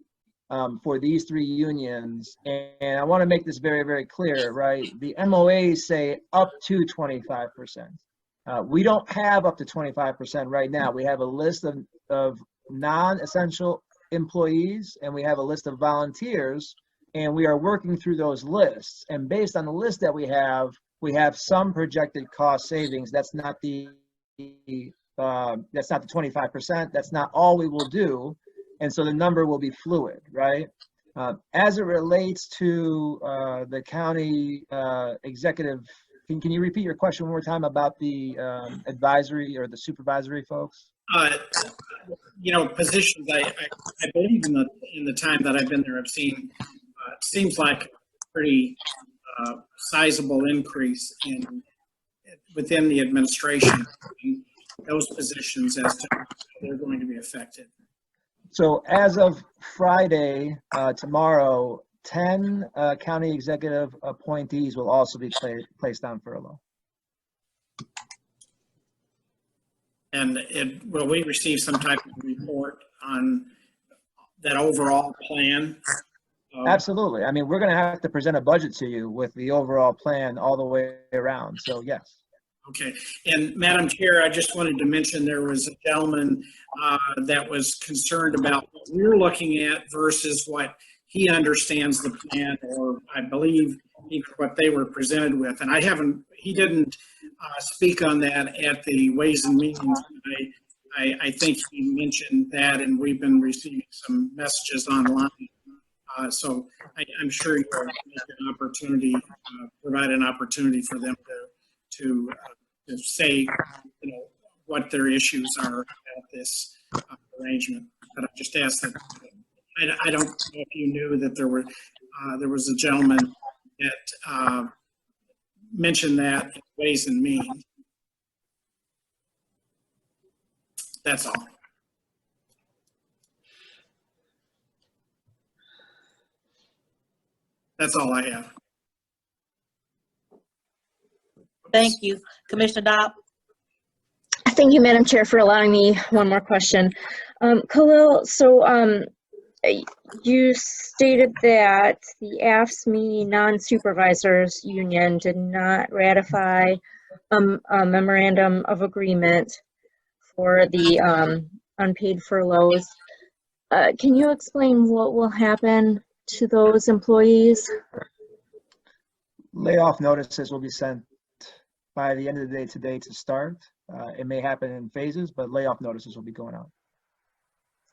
for these three unions. And I want to make this very, very clear, right? The MOAs say up to 25%. We don't have up to 25% right now. We have a list of non-essential employees, and we have a list of volunteers, and we are working through those lists. And based on the list that we have some projected cost savings. That's not the 25%. That's not all we will do. And so the number will be fluid, right? As it relates to the county executive, can you repeat your question one more time about the advisory or the supervisory folks? Positions, I believe in the time that I've been there, I've seen it seems like a pretty sizable increase within the administration in those positions as to how they're going to be affected. So as of Friday, tomorrow, 10 county executive appointees will also be placed on furlough. And will we receive some type of report on that overall plan? Absolutely. I mean, we're going to have to present a budget to you with the overall plan all the way around. So yes. Okay. And Madam Chair, I just wanted to mention there was a gentleman that was concerned about what we're looking at versus what he understands the plan, or I believe even what they were presented with. And he didn't speak on that at the Ways and Means. I think he mentioned that, and we've been receiving some messages online. So I'm sure you'll make an opportunity, provide an opportunity for them to say, what their issues are at this arrangement. But I just asked that. I don't know if you knew that there was a gentleman that mentioned that in Ways and Means. That's all. That's all I have. Thank you. Commissioner Dobb? Thank you, Madam Chair, for allowing me one more question. Khalil, so you stated that the AFSCME non-supervisors union did not ratify a memorandum of agreement for the unpaid furloughs. Can you explain what will happen to those employees? Layoff notices will be sent by the end of the day today to start. It may happen in phases, but layoff notices will be going out.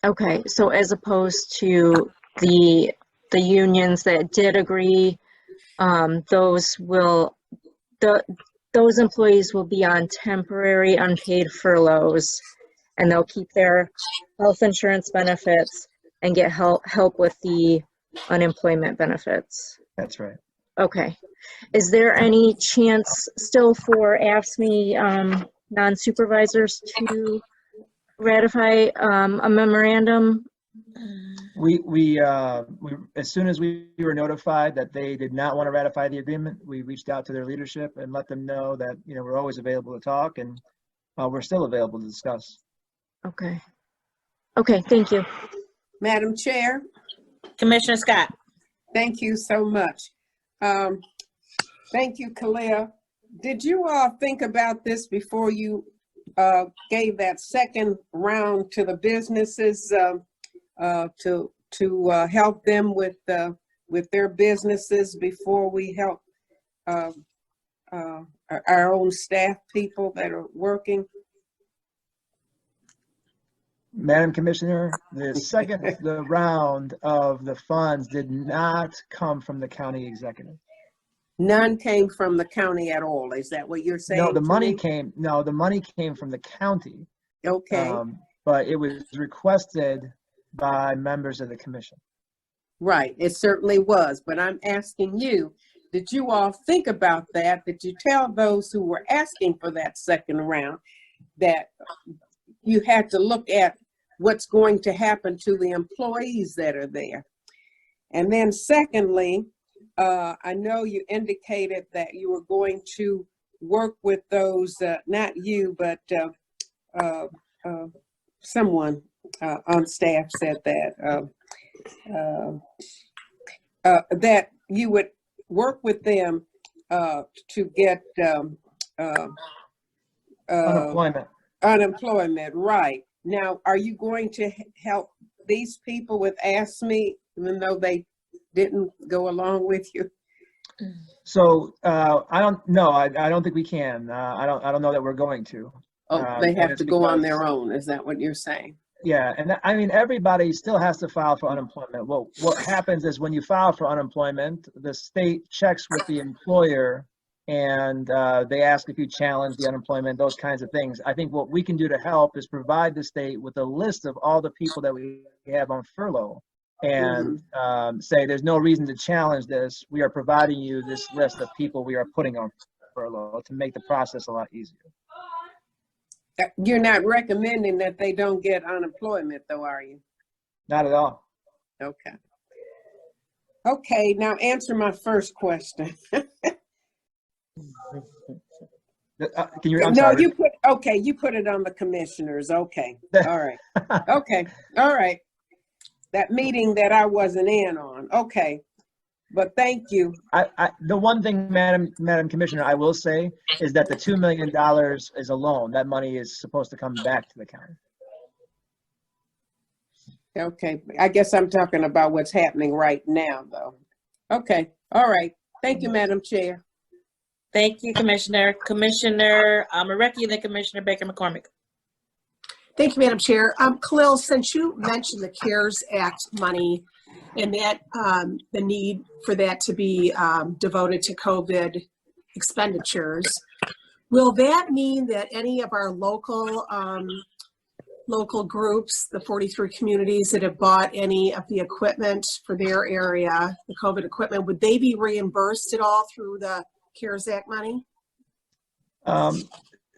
Okay, so as opposed to the unions that did agree, those employees will be on temporary unpaid furloughs, and they'll keep their health insurance benefits and get help with the unemployment benefits. That's right. Okay. Is there any chance still for AFSCME non-supervisors to ratify a memorandum? We as soon as we were notified that they did not want to ratify the agreement, we reached out to their leadership and let them know that we're always available to talk, and we're still available to discuss. Okay. Okay, thank you. Madam Chair. Commissioner Scott. Thank you so much. Thank you, Khalil. Did you all think about this before you gave that second round to the businesses to help them with their businesses before we help our own staff people that are working? Madam Commissioner, the round of the funds did not come from the county executive. None came from the county at all. Is that what you're saying? No, the money came from the county. Okay. But it was requested by members of the commission. Right, it certainly was. But I'm asking you, did you all think about that? Did you tell those who were asking for that second round that you had to look at what's going to happen to the employees that are there? And then secondly, I know you indicated that you were going to work with those, not you, but someone on staff said that, that you would work with them to get unemployment, right. Now, are you going to help these people with AFSCME, even though they didn't go along with you? So I don't know. I don't think we can. I don't know that we're going to. Oh, they have to go on their own. Is that what you're saying? Yeah, and I mean, everybody still has to file for unemployment. Well, what happens is when you file for unemployment, the state checks with the employer and they ask if you challenge the unemployment, those kinds of things. I think what we can do to help is provide the state with a list of all the people that we have on furlough and say there's no reason to challenge this. We are providing you this list of people we are putting on furlough to make the process a lot easier. You're not recommending that they don't get unemployment though, are you? Not at all. Okay. Okay, now answer my first question. Can you? I'm no, sorry. you put it on the commissioners. Okay. All right. Okay. All right. That meeting that I wasn't in on. Okay. But thank you. The one thing, Madam Commissioner, I will say is that the $2 million is a loan. That money is supposed to come back to the county. Okay. I guess I'm talking about what's happening right now, though. Okay. All right. Thank you, Madam Chair. Thank you, Commissioner. Commissioner Marecki, then Commissioner Baker McCormick. Thank you, Madam Chair. Khalil, since you mentioned the CARES Act money and that the need for that to be devoted to COVID expenditures, will that mean that any of our local groups, the 43 communities that have bought any of the equipment for their area, the COVID equipment, would they be reimbursed at all through the CARES Act money?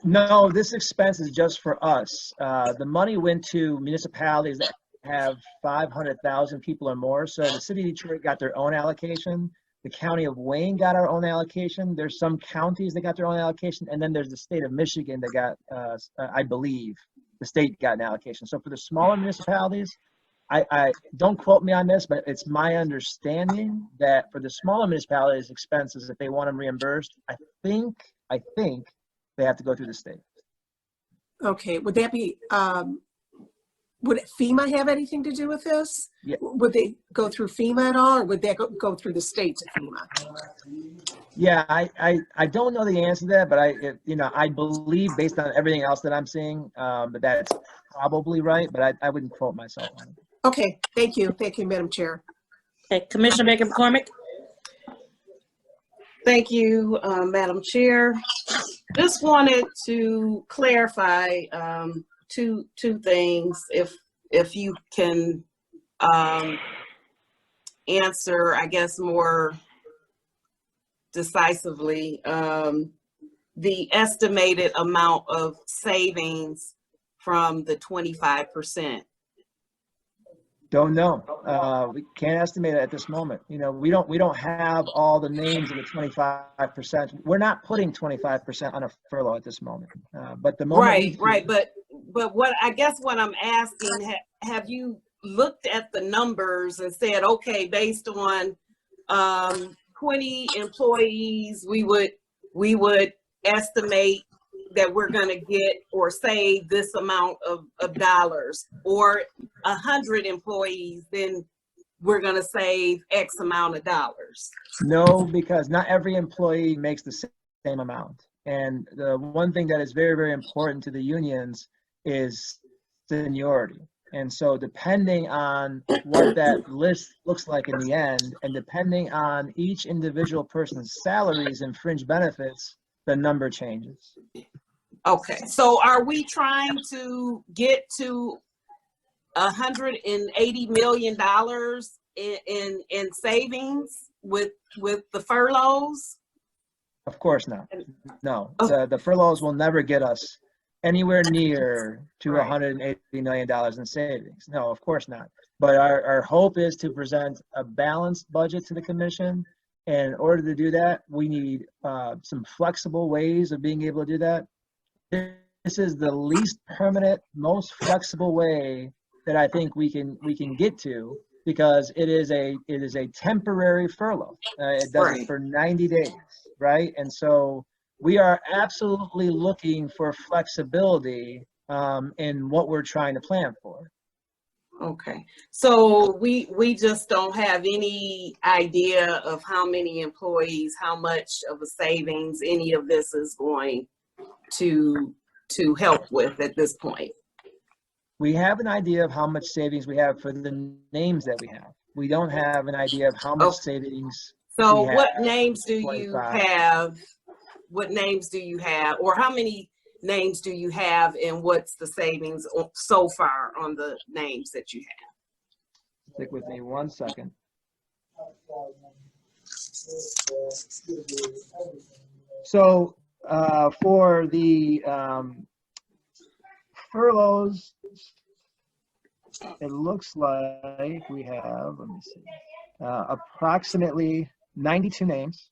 No, this expense is just for us. The money went to municipalities that have 500,000 people or more. So the city of Detroit got their own allocation. The county of Wayne got our own allocation. There's some counties that got their own allocation. And then there's the state of Michigan that got, I believe, the state got an allocation. So for the smaller municipalities, I don't quote me on this, but it's my understanding that for the smaller municipalities expenses, if they want them reimbursed, I think they have to go through the state. Okay, would that be, would FEMA have anything to do with this? Yeah. Would they go through FEMA at all, or would that go through the state to FEMA? Yeah, I don't know the answer to that, but I believe based on everything else that I'm seeing, that that's probably right, but I wouldn't quote myself on it. Okay, thank you, Madam Chair. Okay, Commissioner Baker McCormick. Thank you, Madam Chair. Just wanted to clarify two things, if you can answer, I guess, more decisively, the estimated amount of savings from the 25%. Don't know. We can't estimate it at this moment. We don't have all the names of the 25%. We're not putting 25% on a furlough at this moment. But the moment Right. But what I guess what I'm asking, have you looked at the numbers and said, okay, based on 20 employees, we would estimate that we're going to get or save this amount of dollars, or 100 employees, then we're going to save X amount of dollars? No, because not every employee makes the same amount. And the one thing that is very, very important to the unions is seniority. And so depending on what that list looks like in the end, and depending on each individual person's salaries and fringe benefits, the number changes. Okay, so are we trying to get to $180 million in savings with the furloughs? Of course not. No, the furloughs will never get us anywhere near to $180 million in savings. No, of course not. But our hope is to present a balanced budget to the commission. And in order to do that, we need some flexible ways of being able to do that. This is the least permanent, most flexible way that I think we can get to, because it is a temporary furlough. It does it for 90 days, right? And so we are absolutely looking for flexibility in what we're trying to plan for. Okay, so we just don't have any idea of how many employees, how much of a savings any of this is going to help with at this point. We have an idea of how much savings we have for the names that we have. We don't have an idea of how much savings. So what names do you have? What names do you have, or how many names do you have, and what's the savings so far on the names that you have? Stick with me 1 second. So for the furloughs, it looks like we have, let me see, approximately 92 names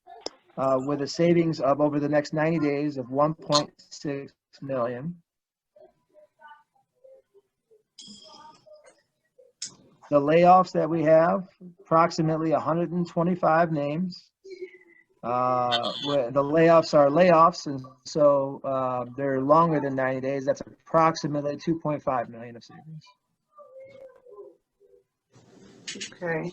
with a savings of over the next 90 days of 1.6 million. The layoffs that we have, approximately 125 names. The layoffs are layoffs, and so they're longer than 90 days. That's approximately 2.5 million of savings. Okay.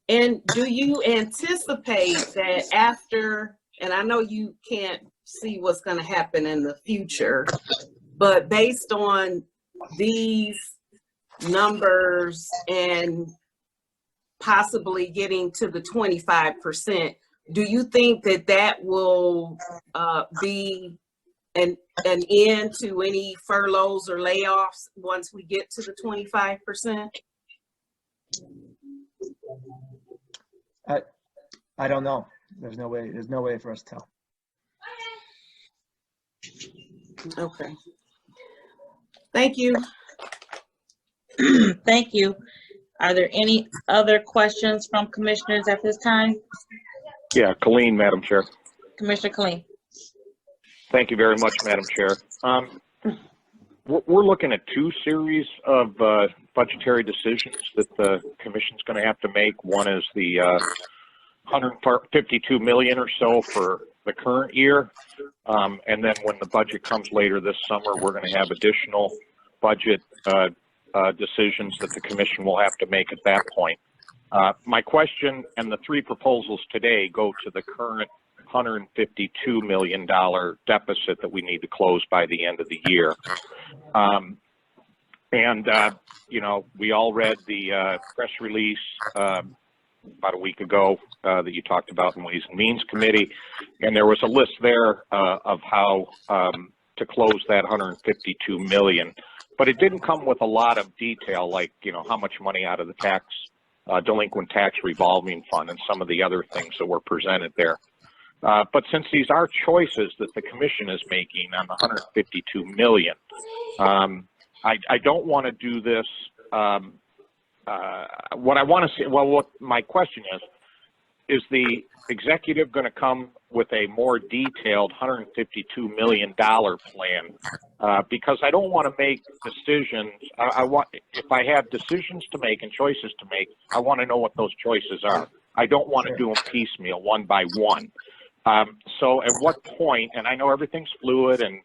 And do you anticipate that after, and I know you can't see what's going to happen in the future, but based on these numbers and possibly getting to the 25%, do you think that that will be an end to any furloughs or layoffs once we get to the 25%? I don't know. There's no way for us to tell. Okay. Thank you. Thank you. Are there any other questions from commissioners at this time? Yeah, Colleen, Madam Chair. Commissioner Colleen. Thank you very much, Madam Chair. We're looking at two series of budgetary decisions that the commission's going to have to make. One is the 152 million or so for the current year. And then when the budget comes later this summer, we're going to have additional budget decisions that the commission will have to make at that point. My question and the three proposals today go to the current $152 million deficit that we need to close by the end of the year. You know, we all read the press release about a week ago that you talked about in Ways and Means Committee, and there was a list there of how to close that 152 million, but it didn't come with a lot of detail, like, you know, how much money out of the tax delinquent tax revolving fund and some of the other things that were presented there. But since these are choices that the commission is making on the 152 million, I don't want to do this. What I want to say, well, what my question is the executive going to come with a more detailed $152 million plan? Because I don't want to make decisions. I want, if I have decisions to make and choices to make, I want to know what those choices are. I don't want to do them piecemeal, one by one. So at what point, and I know everything's fluid and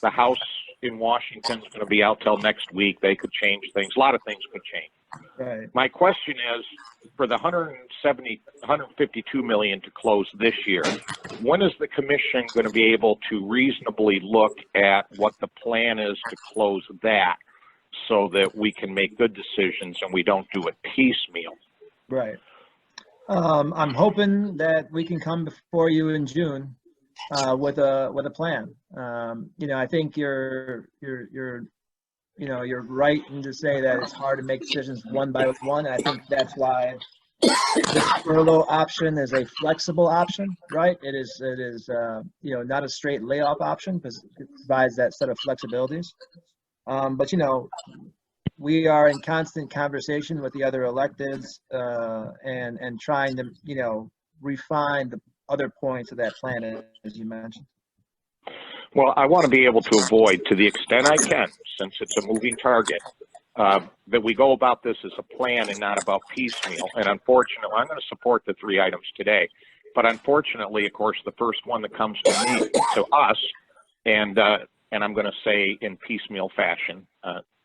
the House in Washington is going to be out till next week. They could change things. A lot of things could change. Right. My question is, for the 152 million to close this year, when is the commission going to be able to reasonably look at what the plan is to close that so that we can make good decisions and we don't do it piecemeal? Right. I'm hoping that we can come before you in June with a plan. You know, I think you're right in to say that it's hard to make decisions one by one. And I think that's why this furlough option is a flexible option, right? It is you know, not a straight layoff option because it provides that set of flexibilities. But you know, we are in constant conversation with the other electeds and trying to, you know, refine the other points of that plan, as you mentioned. Well, I want to be able to avoid, to the extent I can, since it's a moving target, that we go about this as a plan and not about piecemeal. And unfortunately, I'm going to support the three items today. But unfortunately, of course, the first one that comes to me, to us, and I'm going to say in piecemeal fashion,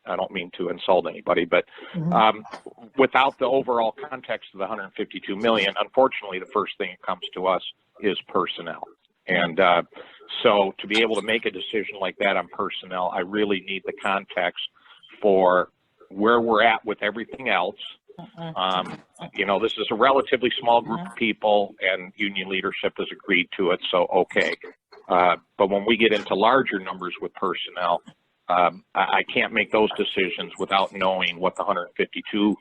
I don't mean to insult anybody, but without the overall context of the 152 million, unfortunately, the first thing that comes to us is personnel. And so to be able to make a decision like that on personnel, I really need the context for where we're at with everything else. You know, this is a relatively small group of people and union leadership has agreed to it, so okay. But when we get into larger numbers with personnel, I can't make those decisions without knowing what the $152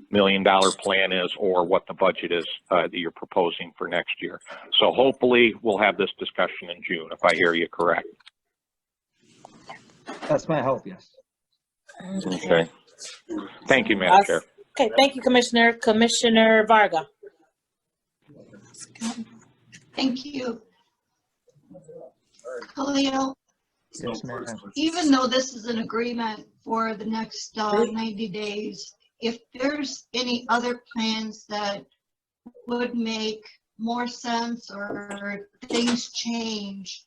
million plan is or what the budget is that you're proposing for next year. So hopefully we'll have this discussion in June, if I hear you correct. That's my hope, yes. Okay. Thank you, Madam Chair. Okay, thank you, Commissioner. Commissioner Varga. Thank you. Khalil, Yes, ma'am. even though this is an agreement for the next 90 days, if there's any other plans that would make more sense or things change,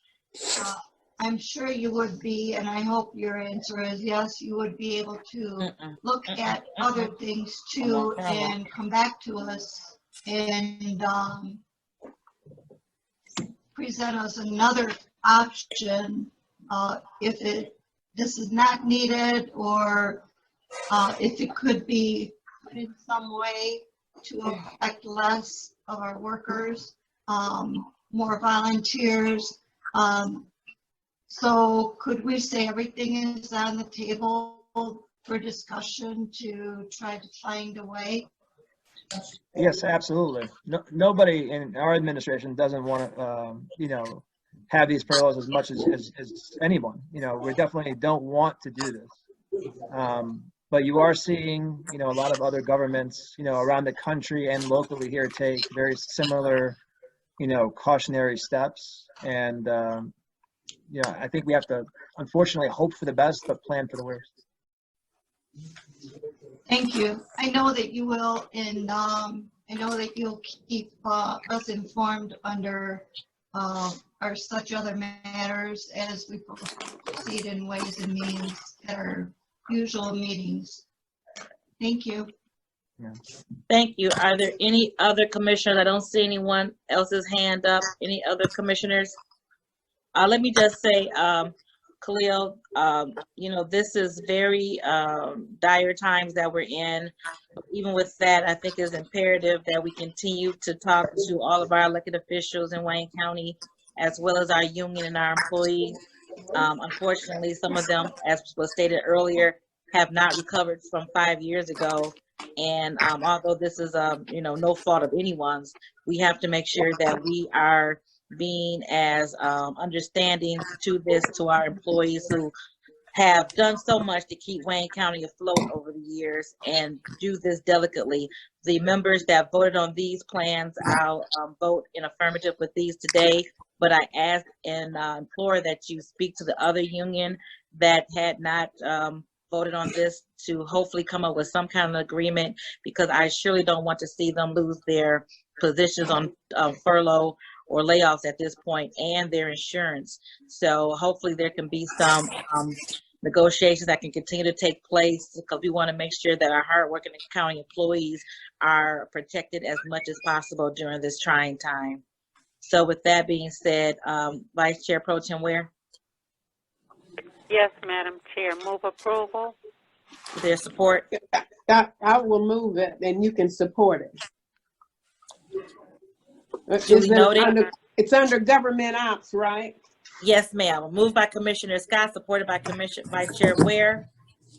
I'm sure you would be, and I hope your answer is yes, you would be able to look at other things too and come back to us and present us another option if this is not needed, or if it could be put in some way to affect less of our workers, more volunteers. So could we say everything is on the table for discussion to try to find a way? Yes, absolutely. No, nobody in our administration doesn't want to, have these furloughs as much as anyone. We definitely don't want to do this. But you are seeing, a lot of other governments, around the country and locally here take very similar, cautionary steps. And, I think we have to, unfortunately, hope for the best, but plan for the worst. Thank you. I know that you will, and I know that you'll keep us informed under our such other matters as we proceed in ways and means at our usual meetings. Thank you. Yeah. Thank you. Are there any other commissioners? I don't see anyone else's hand up. Any other commissioners? Let me just say, Khalil, this is very dire times that we're in. Even with that, I think it's imperative that we continue to talk to all of our elected officials in Wayne County, as well as our union and our employees. Unfortunately, some of them, as was stated earlier, have not recovered from 5 years ago. And although this is, no fault of anyone's, we have to make sure that we are being as understanding to our employees who have done so much to keep Wayne County afloat over the years and do this delicately. The members that voted on these plans, I'll vote in affirmative with these today, but I ask and implore that you speak to the other union that had not voted on this to hopefully come up with some kind of agreement, because I surely don't want to see them lose their positions on furlough or layoffs at this point, and their insurance. So hopefully there can be some negotiations that can continue to take place, because we want to make sure that our hardworking county employees are protected as much as possible during this trying time. So with that being said, Vice Chair Pro Tem Ware? Yes, Madam Chair. Move approval. Is there support? I will move it, and you can support it. Duly noted. It's under government ops, right? Yes, ma'am. Moved by Commissioner Scott, supported by Vice Chair Ware.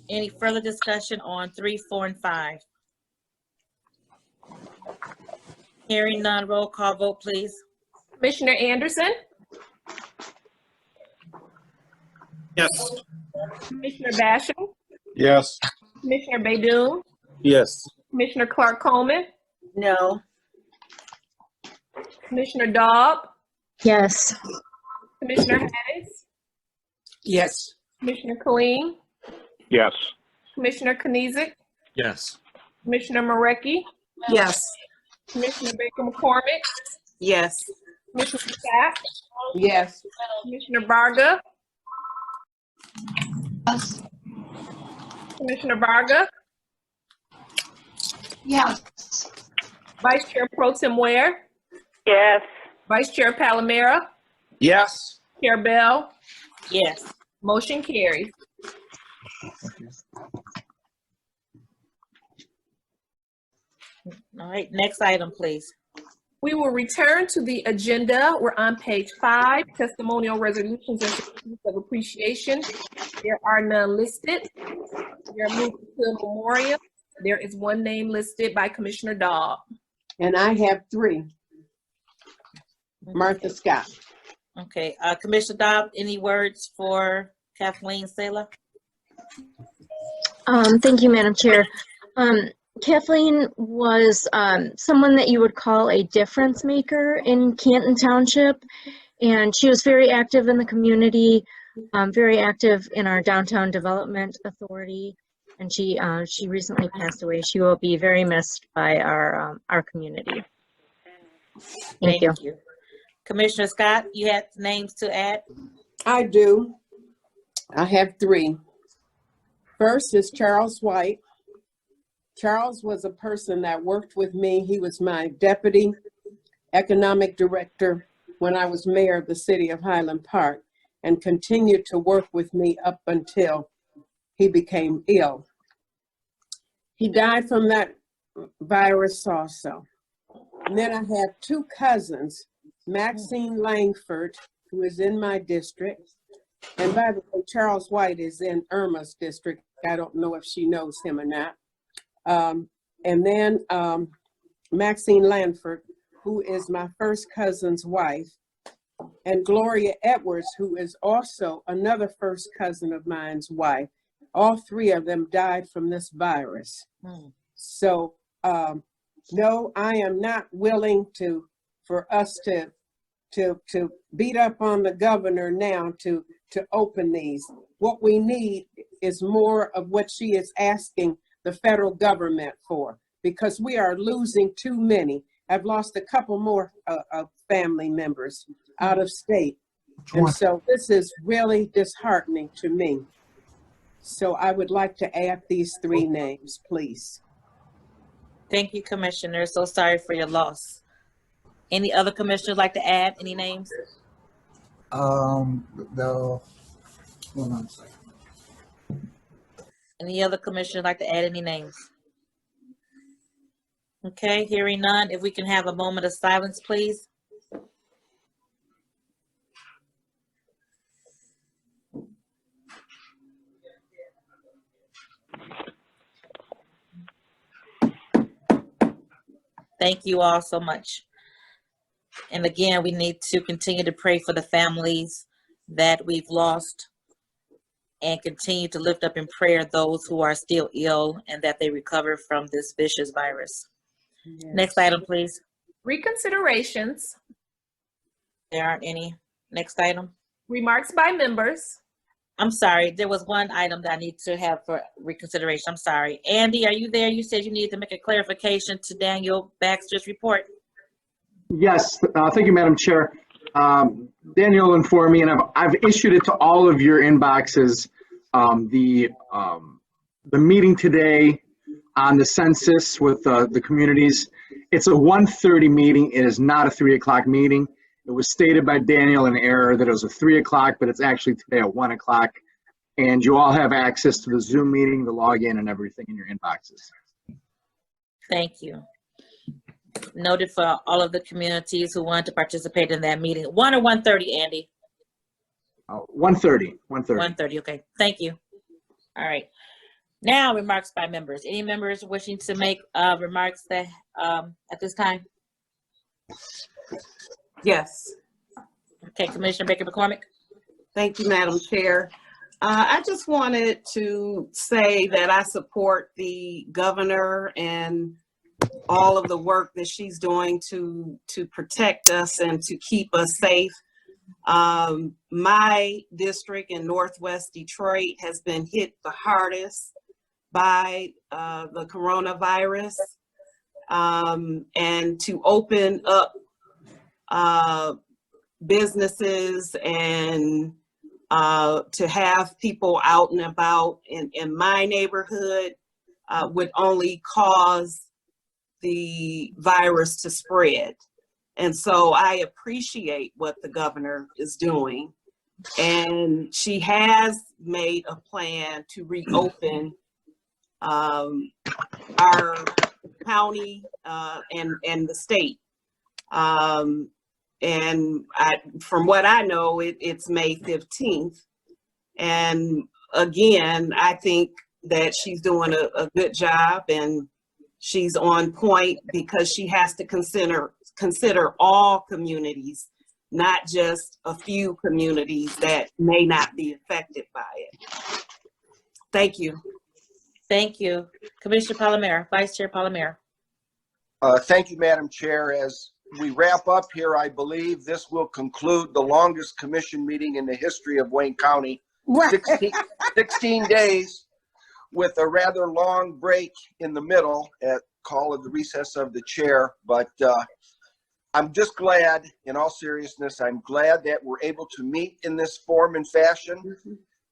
Any further discussion on 3, 4, and 5? Hearing none, roll call vote, please. Commissioner Anderson? Yes. Commissioner Basham? Yes. Commissioner Baidoon? Yes. Commissioner Clark Coleman? No. Commissioner Dobb? Yes. Commissioner Hayes? Yes. Commissioner Killeen? Yes. Commissioner Kniezek? Yes. Commissioner Marecki? Yes. Commissioner Baker McCormick? Yes. Commissioner Scott? Yes. Commissioner Varga? Yes. Commissioner Varga? Yes. Vice Chair Pro Tem Ware? Yes. Vice Chair Palomera? Yes. Chair Bell? Yes. Motion carries. All right, next item, please. We will return to the agenda. We're on page 5, testimonial resolutions and certificates of appreciation. There are none listed. We are moving to a memorial. There is one name listed by Commissioner Daub. And I have 3. Martha Scott. Okay, Commissioner Dobb, any words for Kathleen Saylor? Thank you, Madam Chair. Kathleen was someone that you would call a difference maker in Canton Township, and she was very active in the community, very active in our Downtown Development Authority, and she recently passed away. She will be very missed by our community. Thank you. Commissioner Scott, you had names to add? I do. I have 3. First is Charles White. Charles was a person that worked with me. He was my deputy economic director when I was mayor of the city of Highland Park, and continued to work with me up until he became ill. He died from that virus also. And then I have 2 cousins, Maxine Langford, who is in my district. And by the way, Charles White is in Irma's district. I don't know if she knows him or not. And then Maxine Langford, who is my first cousin's wife, and Gloria Edwards, who is also another first cousin of mine's wife. All 3 of them died from this virus. So no, I am not willing for us to beat up on the governor now to open these. What we need is more of what she is asking the federal government for, because we are losing too many. I've lost a couple more family members out of state. And so this is really disheartening to me. So I would like to add these 3 names, please. Thank you, Commissioner. So sorry for your loss. Any other commissioners like to add any names? Hold on a second. Any other commissioners like to add any names? Okay, hearing none, if we can have a moment of silence, please. Thank you all so much. And again, we need to continue to pray for the families that we've lost, and continue to lift up in prayer those who are still ill and that they recover from this vicious virus. Yes. Next item, please. Reconsiderations. There aren't any. Next item. Remarks by members. I'm sorry, there was one item that I need to have for reconsideration. I'm sorry. Andy, are you there? You said you needed to make a clarification to Daniel Baxter's report. Yes, thank you, Madam Chair. Daniel informed me, and I've issued it to all of your inboxes, the meeting today on the census with the communities. It's a 1:30 meeting. It is not a 3 o'clock meeting. It was stated by Daniel in error that it was a 3 o'clock, but it's actually today at 1 o'clock. And you all have access to the Zoom meeting, the login, and everything in your inboxes. Thank you. Noted for all of the communities who want to participate in that meeting. 1 or 1:30, Andy? 1:30. 1:30, okay. Thank you. All right. Now, remarks by members. Any members wishing to make remarks that at this time? Yes. Okay, Commissioner Baker McCormick. Thank you, Madam Chair. I just wanted to say that I support the governor and all of the work that she's doing to protect us and to keep us safe. My district in Northwest Detroit has been hit the hardest by the coronavirus, and to open up businesses and to have people out and about in my neighborhood would only cause the virus to spread. And so I appreciate what the governor is doing. And she has made a plan to reopen our county and the state. And from what I know, it's May 15th. And again, I think that she's doing a good job, and she's on point because she has to consider all communities, not just a few communities that may not be affected by it. Thank you. Thank you. Commissioner Palomero, Vice Chair Palomero. Thank you, Madam Chair. As we wrap up here, I believe this will conclude the longest commission meeting in the history of Wayne County. 16 days with a rather long break in the middle at call of the recess of the chair. But I'm just glad, in all seriousness, I'm glad that we're able to meet in this form and fashion.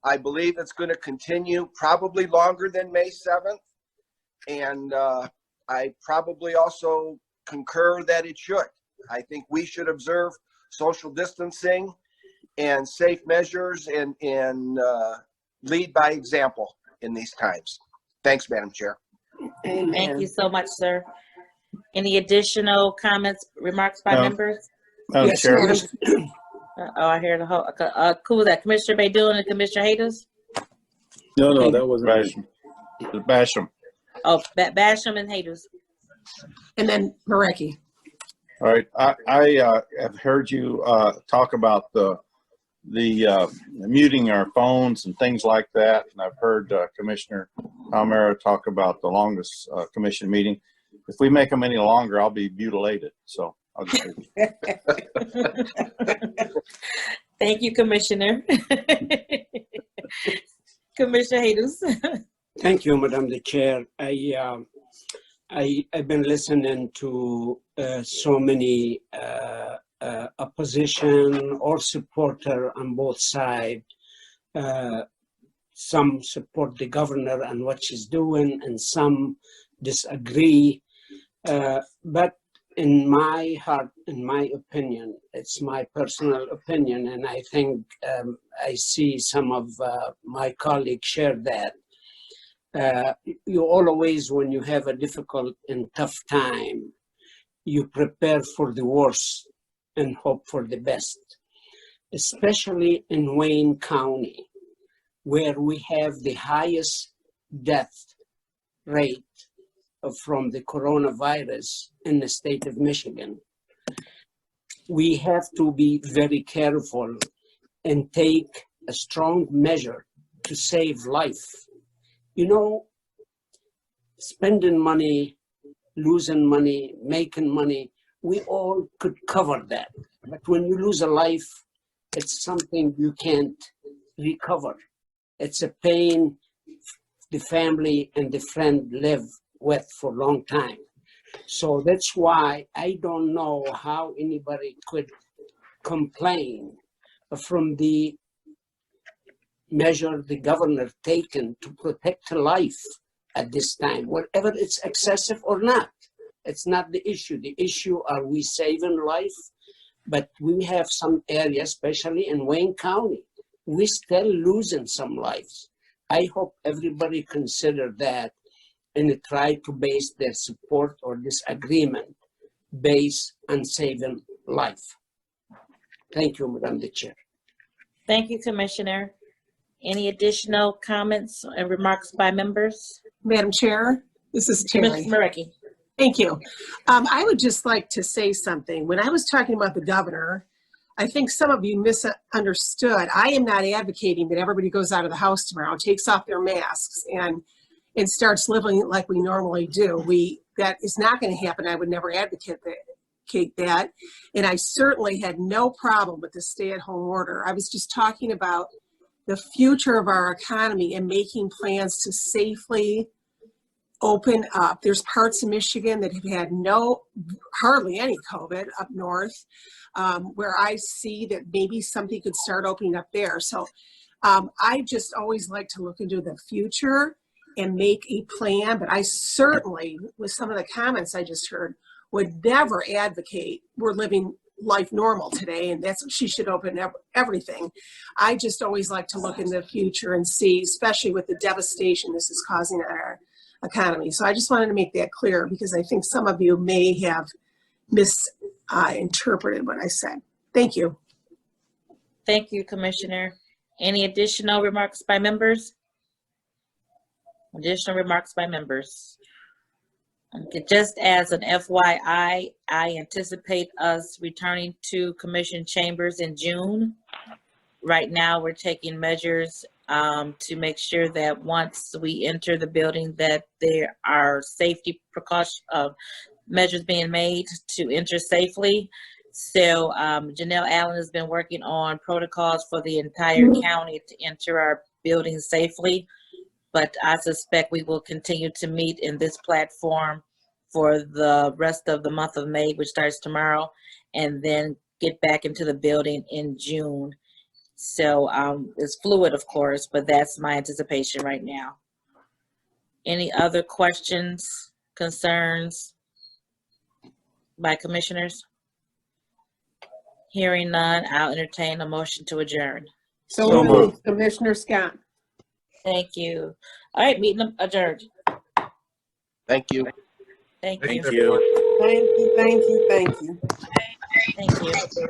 I believe it's going to continue probably longer than May 7th. And I probably also concur that it should. I think we should observe social distancing and safe measures and lead by example in these times. Thanks, Madam Chair. Amen. Thank you so much, sir. Any additional comments, remarks by members? Madam Chair. I hear the whole, cool with that. Commissioner Baydun and Commissioner Hayes? No, that wasn't Basham. Basham. Oh, Basham and Hayes. And then Marecki. All right, I have heard you talk about the muting our phones and things like that, and I've heard Commissioner Palmera talk about the longest commission meeting. If we make them any longer, I'll be mutilated. So I'll just. Thank you, Commissioner. Commissioner Hayes. Thank you, Madam the Chair. I've been listening to so many opposition or supporter on both sides. Some support the governor and what she's doing, and some disagree. But in my heart, in my opinion, it's my personal opinion, and I think I see some of my colleagues share that. You always, when you have a difficult and tough time, you prepare for the worst and hope for the best, especially in Wayne County, where we have the highest death rate from the coronavirus in the state of Michigan. We have to be very careful and take a strong measure to save life. You know, spending money, losing money, making money, we all could cover that. But when you lose a life, it's something you can't recover. It's a pain the family and the friend live with for a long time. So that's why I don't know how anybody could complain from the measure the governor taken to protect life at this time, whatever it's excessive or not. It's not the issue. The issue, are we saving life? But we have some areas, especially in Wayne County, we still losing some lives. I hope everybody consider that and try to base their support or disagreement based on saving life. Thank you, Madam the Chair. Thank you, Commissioner. Any additional comments and remarks by members? Madam Chair, this is Terry. Commissioner Marecki. Thank you. I would just like to say something. When I was talking about the governor, I think some of you misunderstood. I am not advocating that everybody goes out of the house tomorrow, takes off their masks, and starts living like we normally do. That is not going to happen. I would never advocate that. And I certainly had no problem with the stay-at-home order. I was just talking about the future of our economy and making plans to safely open up. There's parts of Michigan that have had hardly any COVID up north, where I see that maybe something could start opening up there. So I just always like to look into the future and make a plan, but I certainly, with some of the comments I just heard, would never advocate we're living life normal today and she should open everything. I just always like to look in the future and see, especially with the devastation this is causing our economy. So I just wanted to make that clear because I think some of you may have interpreted what I said. Thank you. Thank you, Commissioner. Any additional remarks by members? Additional remarks by members? Okay, just as an FYI, I anticipate us returning to commission chambers in June. Right now, we're taking measures to make sure that once we enter the building that there are safety precaution measures being made to enter safely. So Janelle Allen has been working on protocols for the entire county to enter our buildings safely. But I suspect we will continue to meet in this platform for the rest of the month of May, which starts tomorrow, and then get back into the building in June. So it's fluid, of course, but that's my anticipation right now. Any other questions, concerns by commissioners? Hearing none, I'll entertain a motion to adjourn. So moved, Commissioner Scott. Thank you. All right, meeting adjourned. Thank you. Thank you. Thank you, thank you, thank you. Thank you.